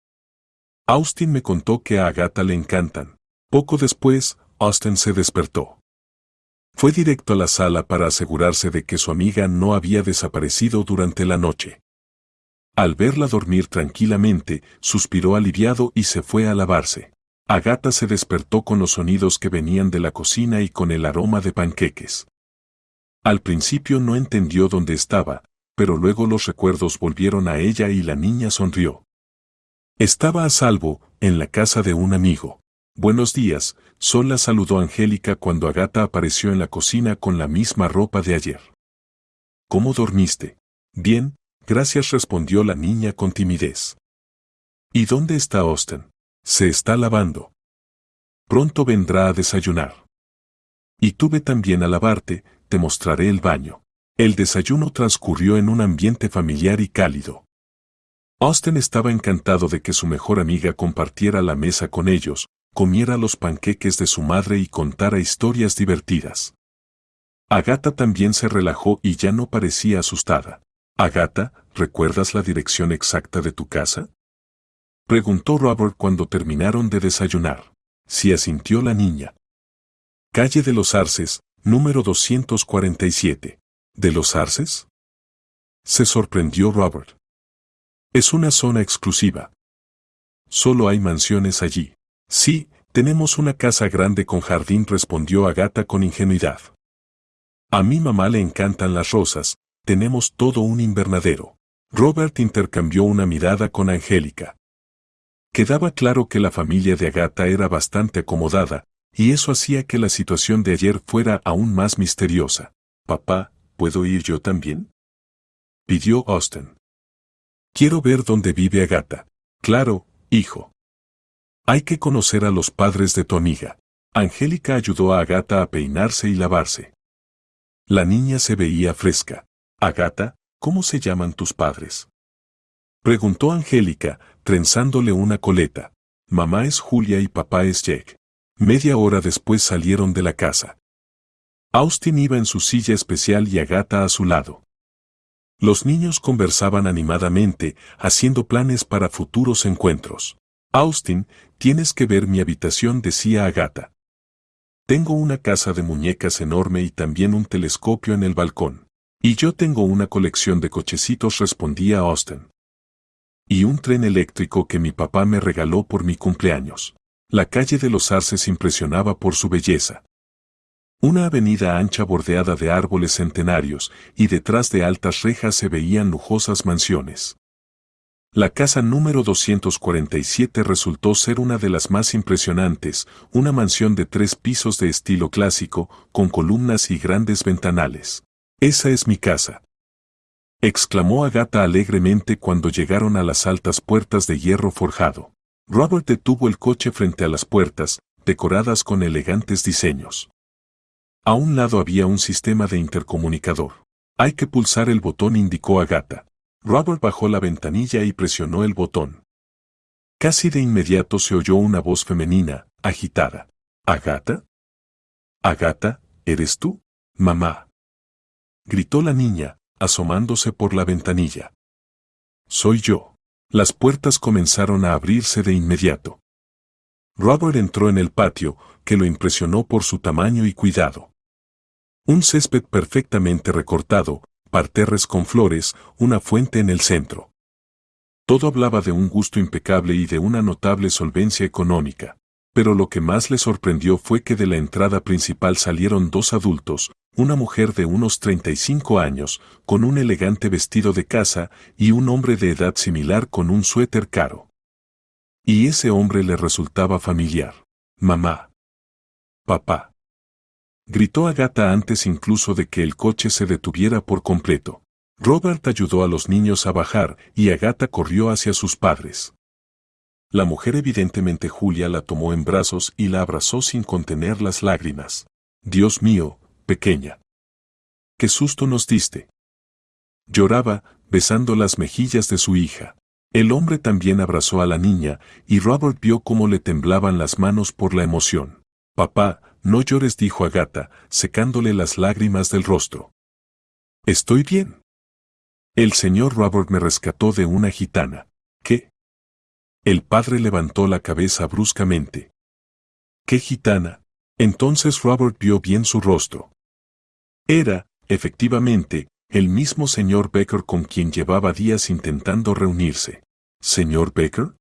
Austen me contó que a Agatha le encantan. Poco después, Austen se despertó. Fue directo a la sala para asegurarse de que su amiga no había desaparecido durante la noche. Al verla dormir tranquilamente, suspiró aliviado y se fue a lavarse. Agatha se despertó con los sonidos que venían de la cocina y con el aroma de panqueques. Al principio no entendió dónde estaba, pero luego los recuerdos volvieron a ella y la niña sonrió. Estaba a salvo, en la casa de un amigo. Buenos días, Sol, la saludó Angélica cuando Agatha apareció en la cocina con la misma ropa de ayer. ¿Cómo dormiste? Bien, gracias, respondió la niña con timidez. ¿Y dónde está Austen? Se está lavando. Pronto vendrá a desayunar. Y tú ve también a lavarte, te mostraré el baño. El desayuno transcurrió en un ambiente familiar y cálido. Austen estaba encantado de que su mejor amiga compartiera la mesa con ellos, comiera los panqueques de su madre y contara historias divertidas. Agatha también se relajó y ya no parecía asustada. Agatha, ¿recuerdas la dirección exacta de tu casa? Preguntó Robert cuando terminaron de desayunar. Sí, asintió la niña. Calle de los Arces, número 247. ¿De los Arces? Se sorprendió Robert. Es una zona exclusiva. Solo hay mansiones allí. Sí, tenemos una casa grande con jardín, respondió Agatha con ingenuidad. A mi mamá le encantan las rosas, tenemos todo un invernadero. Robert intercambió una mirada con Angélica. Quedaba claro que la familia de Agatha era bastante acomodada, y eso hacía que la situación de ayer fuera aún más misteriosa. Papá, ¿puedo ir yo también?, pidió Austen. Quiero ver dónde vive Agatha. Claro, hijo. Hay que conocer a los padres de tu amiga. Angélica ayudó a Agatha a peinarse y lavarse. La niña se veía fresca. Agatha, ¿cómo se llaman tus padres?, preguntó Angélica, trenzándole una coleta. Mamá es Julia y papá es Jack. Media hora después salieron de la casa. Austin iba en su silla especial y Agatha a su lado. Los niños conversaban animadamente, haciendo planes para futuros encuentros. Austin, tienes que ver mi habitación, decía Agatha. Tengo una casa de muñecas enorme y también un telescopio en el balcón. Y yo tengo una colección de cochecitos, respondía Austen. Y un tren eléctrico que mi papá me regaló por mi cumpleaños. La calle de los Arces impresionaba por su belleza. Una avenida ancha bordeada de árboles centenarios, y detrás de altas rejas se veían lujosas mansiones. La casa número 247 resultó ser una de las más impresionantes, una mansión de 3 pisos de estilo clásico, con columnas y grandes ventanales. «Esa es mi casa», exclamó Agatha alegremente cuando llegaron a las altas puertas de hierro forjado. Robert detuvo el coche frente a las puertas, decoradas con elegantes diseños. A un lado había un sistema de intercomunicador. Hay que pulsar el botón, indicó Agatha. Robert bajó la ventanilla y presionó el botón. Casi de inmediato se oyó una voz femenina, agitada. ¿Agatha? ¿Agatha, eres tú? Mamá, gritó la niña, asomándose por la ventanilla. Soy yo. Las puertas comenzaron a abrirse de inmediato. Robert entró en el patio, que lo impresionó por su tamaño y cuidado. Un césped perfectamente recortado, parterres con flores, una fuente en el centro. Todo hablaba de un gusto impecable y de una notable solvencia económica. Pero lo que más le sorprendió fue que de la entrada principal salieron 2 adultos, una mujer de unos 35 años, con un elegante vestido de casa, y un hombre de edad similar con un suéter caro. Y ese hombre le resultaba familiar. Mamá. Papá. Gritó Agatha antes incluso de que el coche se detuviera por completo. Robert ayudó a los niños a bajar y Agatha corrió hacia sus padres. La mujer, evidentemente Julia, la tomó en brazos y la abrazó sin contener las lágrimas. Dios mío, pequeña. ¡Qué susto nos diste! Lloraba, besando las mejillas de su hija. El hombre también abrazó a la niña y Robert vio cómo le temblaban las manos por la emoción. Papá, no llores, dijo Agatha, secándole las lágrimas del rostro. Estoy bien. El señor Robert me rescató de una gitana. ¿Qué? El padre levantó la cabeza bruscamente. ¿Qué gitana? Entonces Robert vio bien su rostro. Era, efectivamente, el mismo señor Becker con quien llevaba días intentando reunirse. ¿Señor Becker?,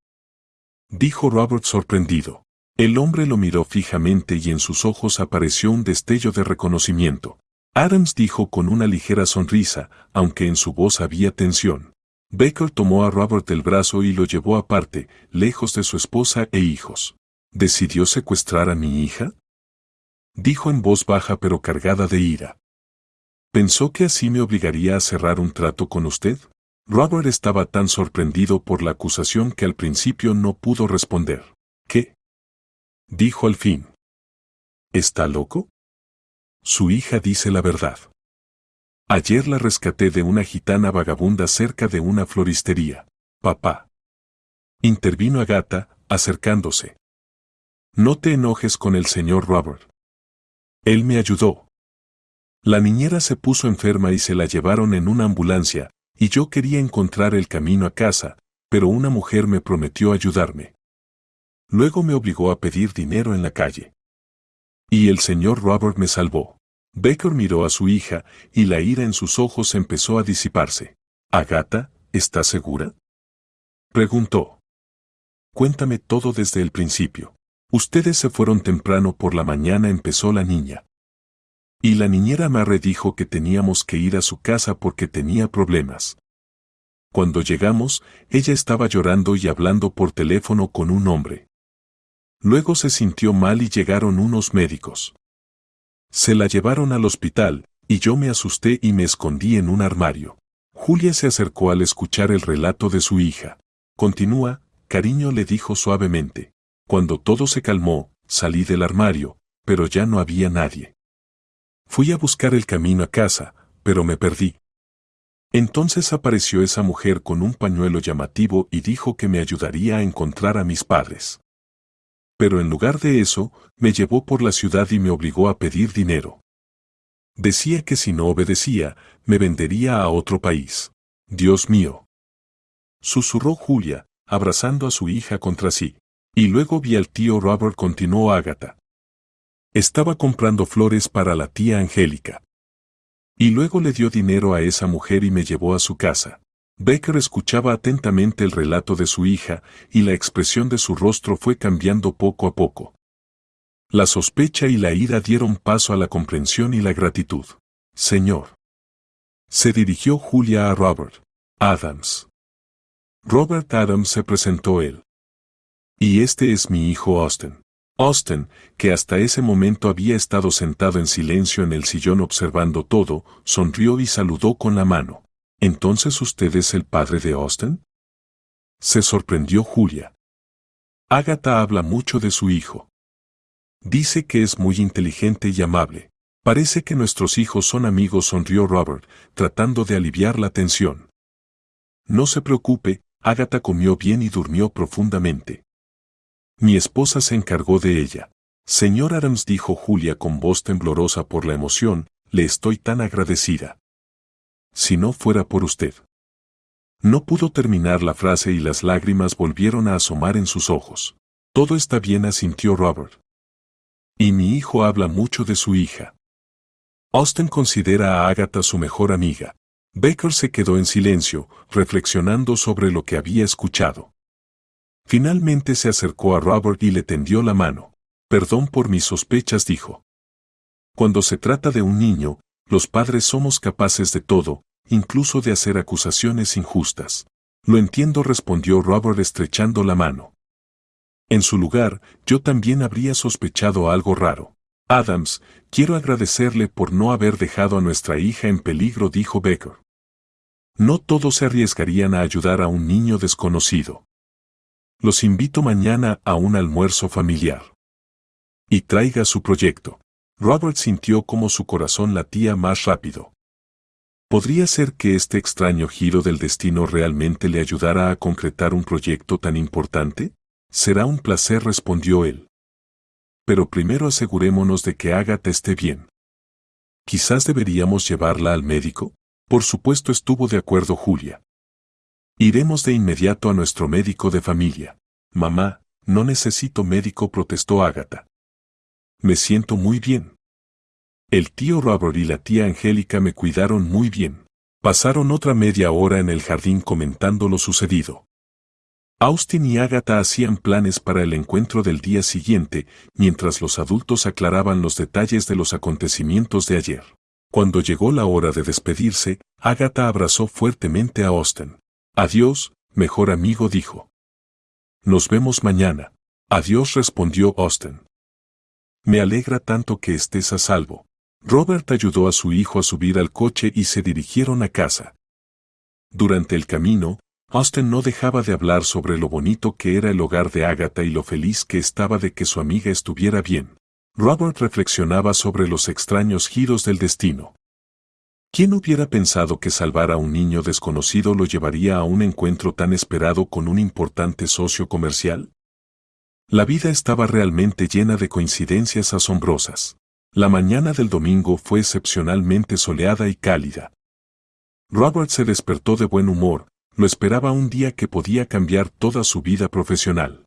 dijo Robert sorprendido. El hombre lo miró fijamente y en sus ojos apareció un destello de reconocimiento. Adams, dijo con una ligera sonrisa, aunque en su voz había tensión. Becker tomó a Robert del brazo y lo llevó aparte, lejos de su esposa e hijos. ¿Decidió secuestrar a mi hija?, dijo en voz baja pero cargada de ira. ¿Pensó que así me obligaría a cerrar un trato con usted? Robert estaba tan sorprendido por la acusación que al principio no pudo responder. ¿Qué? Dijo al fin. ¿Está loco? Su hija dice la verdad. Ayer la rescaté de una gitana vagabunda cerca de una floristería. Papá. Intervino Agatha, acercándose. No te enojes con el señor Robert. Él me ayudó. La niñera se puso enferma y se la llevaron en una ambulancia, y yo quería encontrar el camino a casa, pero una mujer me prometió ayudarme. Luego me obligó a pedir dinero en la calle. Y el señor Robert me salvó. Baker miró a su hija, y la ira en sus ojos empezó a disiparse. Agatha, ¿estás segura? Preguntó. Cuéntame todo desde el principio. Ustedes se fueron temprano por la mañana, empezó la niña. Y la niñera Mary dijo que teníamos que ir a su casa porque tenía problemas. Cuando llegamos, ella estaba llorando y hablando por teléfono con un hombre. Luego se sintió mal y llegaron unos médicos. Se la llevaron al hospital, y yo me asusté y me escondí en un armario. Julia se acercó al escuchar el relato de su hija. Continúa, cariño, le dijo suavemente. Cuando todo se calmó, salí del armario, pero ya no había nadie. Fui a buscar el camino a casa, pero me perdí. Entonces apareció esa mujer con un pañuelo llamativo y dijo que me ayudaría a encontrar a mis padres. Pero en lugar de eso, me llevó por la ciudad y me obligó a pedir dinero. Decía que si no obedecía, me vendería a otro país. Dios mío. Susurró Julia, abrazando a su hija contra sí. Y luego vi al tío Robert, continuó Agatha. Estaba comprando flores para la tía Angélica. Y luego le dio dinero a esa mujer y me llevó a su casa. Baker escuchaba atentamente el relato de su hija, y la expresión de su rostro fue cambiando poco a poco. La sospecha y la ira dieron paso a la comprensión y la gratitud. Señor. Se dirigió Julia a Robert Adams. Robert Adams, se presentó él. Y este es mi hijo Austin. Austin, que hasta ese momento había estado sentado en silencio en el sillón observando todo, sonrió y saludó con la mano. ¿Entonces usted es el padre de Austin? Se sorprendió Julia. Agatha habla mucho de su hijo. Dice que es muy inteligente y amable. Parece que nuestros hijos son amigos, sonrió Robert, tratando de aliviar la tensión. No se preocupe, Agatha comió bien y durmió profundamente. Mi esposa se encargó de ella. Señor Adams, dijo Julia con voz temblorosa por la emoción, le estoy tan agradecida. Si no fuera por usted. No pudo terminar la frase y las lágrimas volvieron a asomar en sus ojos. Todo está bien, asintió Robert. Y mi hijo habla mucho de su hija. Austin considera a Agatha su mejor amiga. Baker se quedó en silencio, reflexionando sobre lo que había escuchado. Finalmente se acercó a Robert y le tendió la mano. Perdón por mis sospechas, dijo. Cuando se trata de un niño, los padres somos capaces de todo, incluso de hacer acusaciones injustas. Lo entiendo, respondió Robert estrechando la mano. En su lugar, yo también habría sospechado algo raro. Adams, quiero agradecerle por no haber dejado a nuestra hija en peligro, dijo Baker. No todos se arriesgarían a ayudar a un niño desconocido. Los invito mañana a un almuerzo familiar. Y traiga su proyecto. Robert sintió como su corazón latía más rápido. ¿Podría ser que este extraño giro del destino realmente le ayudara a concretar un proyecto tan importante? Será un placer, respondió él. Pero primero asegurémonos de que Agatha esté bien. Quizás deberíamos llevarla al médico. Por supuesto, estuvo de acuerdo Julia. Iremos de inmediato a nuestro médico de familia. Mamá, no necesito médico, protestó Agatha. Me siento muy bien. El tío Robert y la tía Angélica me cuidaron muy bien. Pasaron otra media hora en el jardín comentando lo sucedido. Austin y Agatha hacían planes para el encuentro del día siguiente, mientras los adultos aclaraban los detalles de los acontecimientos de ayer. Cuando llegó la hora de despedirse, Agatha abrazó fuertemente a Austin. Adiós, mejor amigo, dijo. Nos vemos mañana. Adiós, respondió Austin. Me alegra tanto que estés a salvo. Robert ayudó a su hijo a subir al coche y se dirigieron a casa. Durante el camino, Austen no dejaba de hablar sobre lo bonito que era el hogar de Agatha y lo feliz que estaba de que su amiga estuviera bien. Robert reflexionaba sobre los extraños giros del destino. ¿Quién hubiera pensado que salvar a un niño desconocido lo llevaría a un encuentro tan esperado con un importante socio comercial? La vida estaba realmente llena de coincidencias asombrosas. La mañana del domingo fue excepcionalmente soleada y cálida. Robert se despertó de buen humor, lo esperaba un día que podía cambiar toda su vida profesional.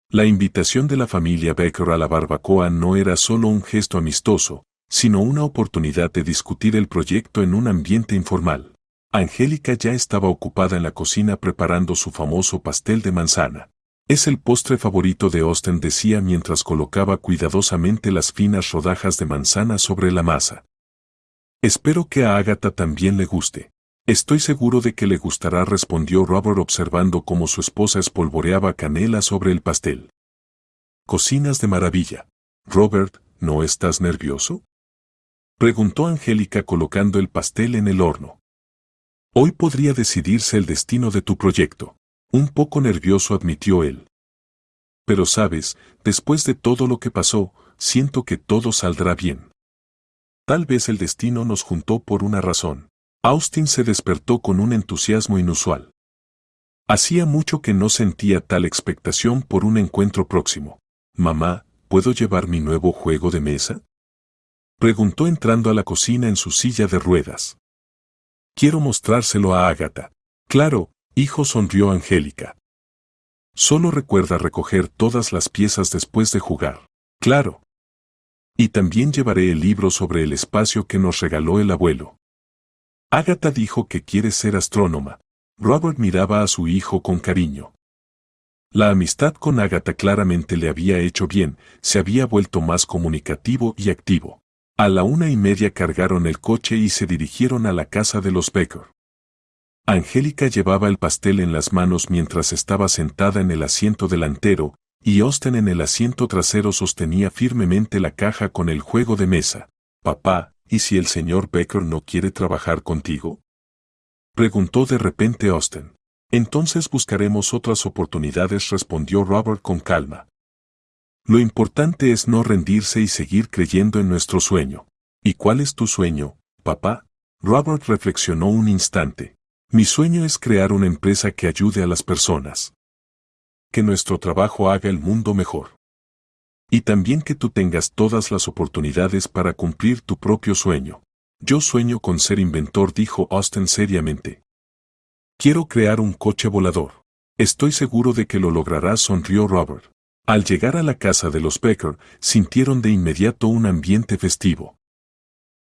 La invitación de la familia Becker a la barbacoa no era solo un gesto amistoso, sino una oportunidad de discutir el proyecto en un ambiente informal. Angélica ya estaba ocupada en la cocina preparando su famoso pastel de manzana. Es el postre favorito de Austen, decía mientras colocaba cuidadosamente las finas rodajas de manzana sobre la masa. Espero que a Agatha también le guste. Estoy seguro de que le gustará, respondió Robert observando cómo su esposa espolvoreaba canela sobre el pastel. Cocinas de maravilla. Robert, ¿no estás nervioso?, preguntó Angélica colocando el pastel en el horno. Hoy podría decidirse el destino de tu proyecto. Un poco nervioso, admitió él. Pero sabes, después de todo lo que pasó, siento que todo saldrá bien. Tal vez el destino nos juntó por una razón. Austen se despertó con un entusiasmo inusual. Hacía mucho que no sentía tal expectación por un encuentro próximo. Mamá, ¿puedo llevar mi nuevo juego de mesa?, preguntó entrando a la cocina en su silla de ruedas. Quiero mostrárselo a Agatha. Claro, hijo, sonrió Angélica. Solo recuerda recoger todas las piezas después de jugar. Claro. Y también llevaré el libro sobre el espacio que nos regaló el abuelo. Agatha dijo que quiere ser astrónoma. Robert miraba a su hijo con cariño. La amistad con Agatha claramente le había hecho bien, se había vuelto más comunicativo y activo. A la 1:30 cargaron el coche y se dirigieron a la casa de los Becker. Angélica llevaba el pastel en las manos mientras estaba sentada en el asiento delantero, y Austen en el asiento trasero sostenía firmemente la caja con el juego de mesa. Papá, ¿y si el señor Becker no quiere trabajar contigo?, preguntó de repente Austen. Entonces buscaremos otras oportunidades, respondió Robert con calma. Lo importante es no rendirse y seguir creyendo en nuestro sueño. ¿Y cuál es tu sueño, papá?, Robert reflexionó un instante. Mi sueño es crear una empresa que ayude a las personas. Que nuestro trabajo haga el mundo mejor. Y también que tú tengas todas las oportunidades para cumplir tu propio sueño. Yo sueño con ser inventor, dijo Austen seriamente. Quiero crear un coche volador. Estoy seguro de que lo lograrás, sonrió Robert. Al llegar a la casa de los Becker, sintieron de inmediato un ambiente festivo.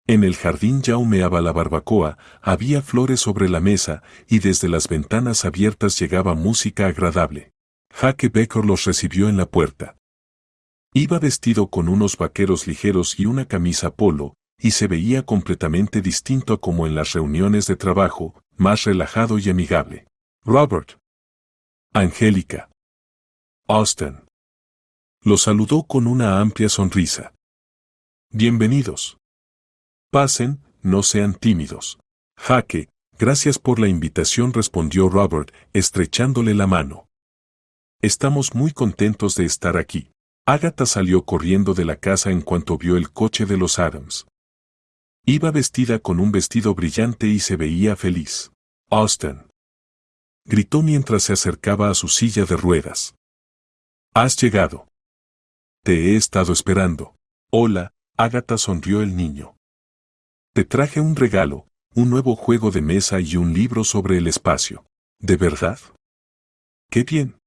En el jardín ya humeaba la barbacoa, había flores sobre la mesa, y desde las ventanas abiertas llegaba música agradable. Jake Becker los recibió en la puerta. Iba vestido con unos vaqueros ligeros y una camisa polo, y se veía completamente distinto a como en las reuniones de trabajo, más relajado y amigable. Robert. Angélica. Austen. Lo saludó con una amplia sonrisa. Bienvenidos. Pasen, no sean tímidos. Jake, gracias por la invitación, respondió Robert, estrechándole la mano. Estamos muy contentos de estar aquí. Agatha salió corriendo de la casa en cuanto vio el coche de los Adams. Iba vestida con un vestido brillante y se veía feliz. Austen. Gritó mientras se acercaba a su silla de ruedas. Has llegado. Te he estado esperando. Hola, Agatha, sonrió el niño. Te traje un regalo, un nuevo juego de mesa y un libro sobre el espacio. ¿De verdad? ¡Qué bien!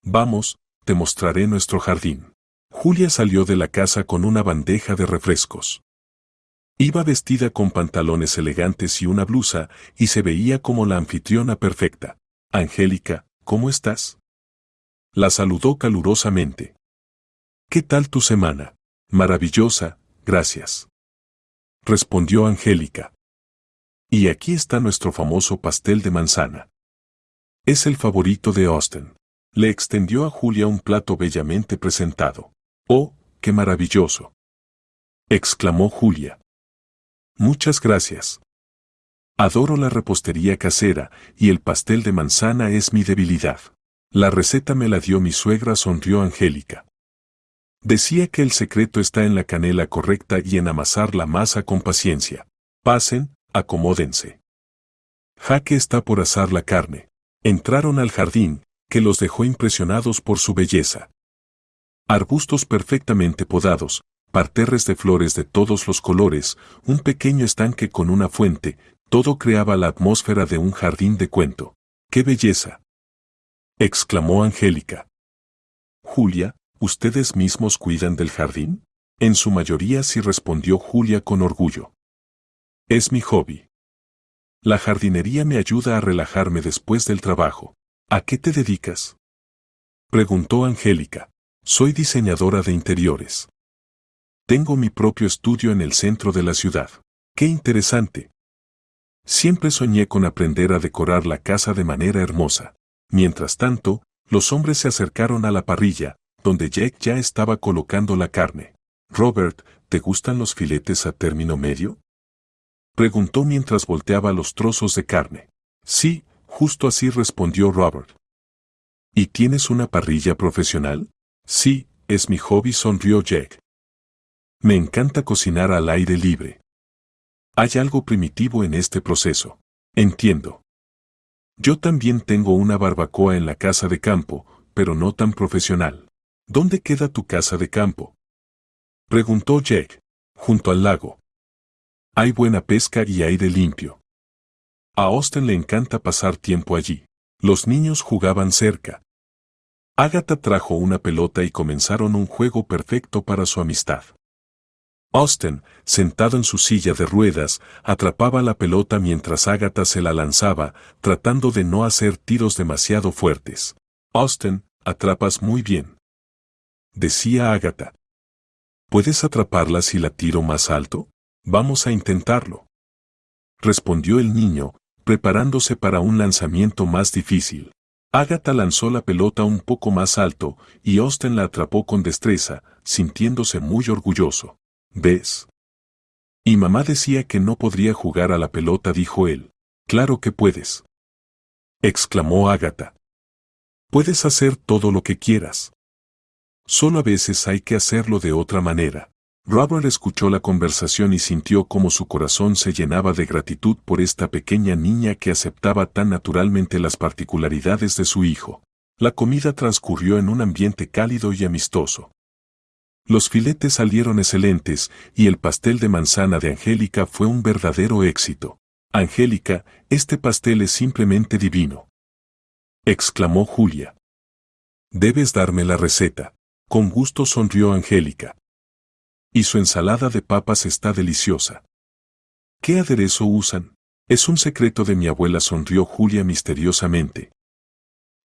Vamos, te mostraré nuestro jardín. Julia salió de la casa con una bandeja de refrescos. Iba vestida con pantalones elegantes y una blusa, y se veía como la anfitriona perfecta. Angélica, ¿cómo estás?, la saludó calurosamente. ¿Qué tal tu semana? Maravillosa, gracias, respondió Angélica. Y aquí está nuestro famoso pastel de manzana. Es el favorito de Austen. Le extendió a Julia un plato bellamente presentado. ¡Oh, qué maravilloso!, exclamó Julia. Muchas gracias. Adoro la repostería casera y el pastel de manzana es mi debilidad. La receta me la dio mi suegra, sonrió Angélica. Decía que el secreto está en la canela correcta y en amasar la masa con paciencia. Pasen, acomódense. Jaque está por asar la carne. Entraron al jardín, que los dejó impresionados por su belleza. Arbustos perfectamente podados, parterres de flores de todos los colores, un pequeño estanque con una fuente, todo creaba la atmósfera de un jardín de cuento. ¡Qué belleza!, exclamó Angélica. Julia, ¿ustedes mismos cuidan del jardín? En su mayoría sí, respondió Julia con orgullo. Es mi hobby. La jardinería me ayuda a relajarme después del trabajo. ¿A qué te dedicas?, preguntó Angélica. Soy diseñadora de interiores. Tengo mi propio estudio en el centro de la ciudad. ¡Qué interesante! Siempre soñé con aprender a decorar la casa de manera hermosa. Mientras tanto, los hombres se acercaron a la parrilla, donde Jake ya estaba colocando la carne. Robert, ¿te gustan los filetes a término medio?, preguntó mientras volteaba los trozos de carne. Sí, justo así, respondió Robert. ¿Y tienes una parrilla profesional? Sí, es mi hobby, sonrió Jake. Me encanta cocinar al aire libre. Hay algo primitivo en este proceso. Entiendo. Yo también tengo una barbacoa en la casa de campo, pero no tan profesional. ¿Dónde queda tu casa de campo?, preguntó Jake. Junto al lago. Hay buena pesca y aire limpio. A Austin le encanta pasar tiempo allí. Los niños jugaban cerca. Agatha trajo una pelota y comenzaron un juego perfecto para su amistad. Austin, sentado en su silla de ruedas, atrapaba la pelota mientras Agatha se la lanzaba, tratando de no hacer tiros demasiado fuertes. Austin, atrapas muy bien, decía Agatha. ¿Puedes atraparla si la tiro más alto? Vamos a intentarlo, respondió el niño, preparándose para un lanzamiento más difícil. Agatha lanzó la pelota un poco más alto, y Austin la atrapó con destreza, sintiéndose muy orgulloso. ¿Ves? Y mamá decía que no podría jugar a la pelota, dijo él. Claro que puedes, exclamó Agatha. Puedes hacer todo lo que quieras. Solo a veces hay que hacerlo de otra manera. Robert escuchó la conversación y sintió cómo su corazón se llenaba de gratitud por esta pequeña niña que aceptaba tan naturalmente las particularidades de su hijo. La comida transcurrió en un ambiente cálido y amistoso. Los filetes salieron excelentes y el pastel de manzana de Angélica fue un verdadero éxito. Angélica, este pastel es simplemente divino, exclamó Julia. Debes darme la receta. Con gusto, sonrió Angélica. Y su ensalada de papas está deliciosa. ¿Qué aderezo usan? Es un secreto de mi abuela, sonrió Julia misteriosamente.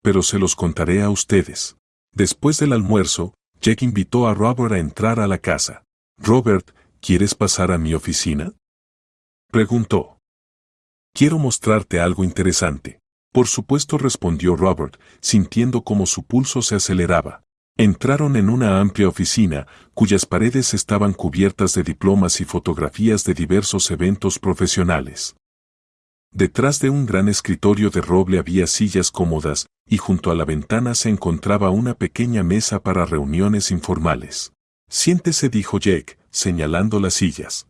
Pero se los contaré a ustedes. Después del almuerzo, Jake invitó a Robert a entrar a la casa. Robert, ¿quieres pasar a mi oficina?, preguntó. Quiero mostrarte algo interesante. Por supuesto, respondió Robert, sintiendo cómo su pulso se aceleraba. Entraron en una amplia oficina, cuyas paredes estaban cubiertas de diplomas y fotografías de diversos eventos profesionales. Detrás de un gran escritorio de roble había sillas cómodas, y junto a la ventana se encontraba una pequeña mesa para reuniones informales. Siéntese, dijo Jake, señalando las sillas.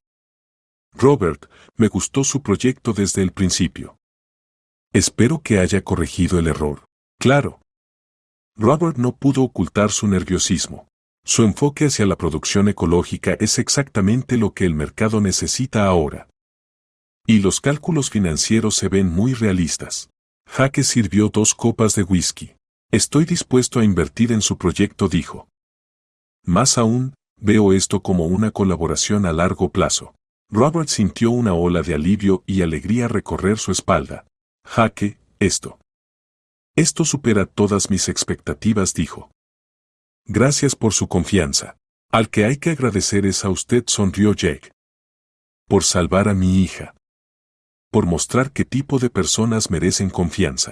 Robert, me gustó su proyecto desde el principio. Espero que haya corregido el error. Claro. Robert no pudo ocultar su nerviosismo. Su enfoque hacia la producción ecológica es exactamente lo que el mercado necesita ahora. Y los cálculos financieros se ven muy realistas. Jake sirvió 2 copas de whisky. Estoy dispuesto a invertir en su proyecto, dijo. Más aún, veo esto como una colaboración a largo plazo. Robert sintió una ola de alivio y alegría recorrer su espalda. Jake, Esto supera todas mis expectativas, dijo. Gracias por su confianza. Al que hay que agradecer es a usted, sonrió Jake. Por salvar a mi hija. Por mostrar qué tipo de personas merecen confianza.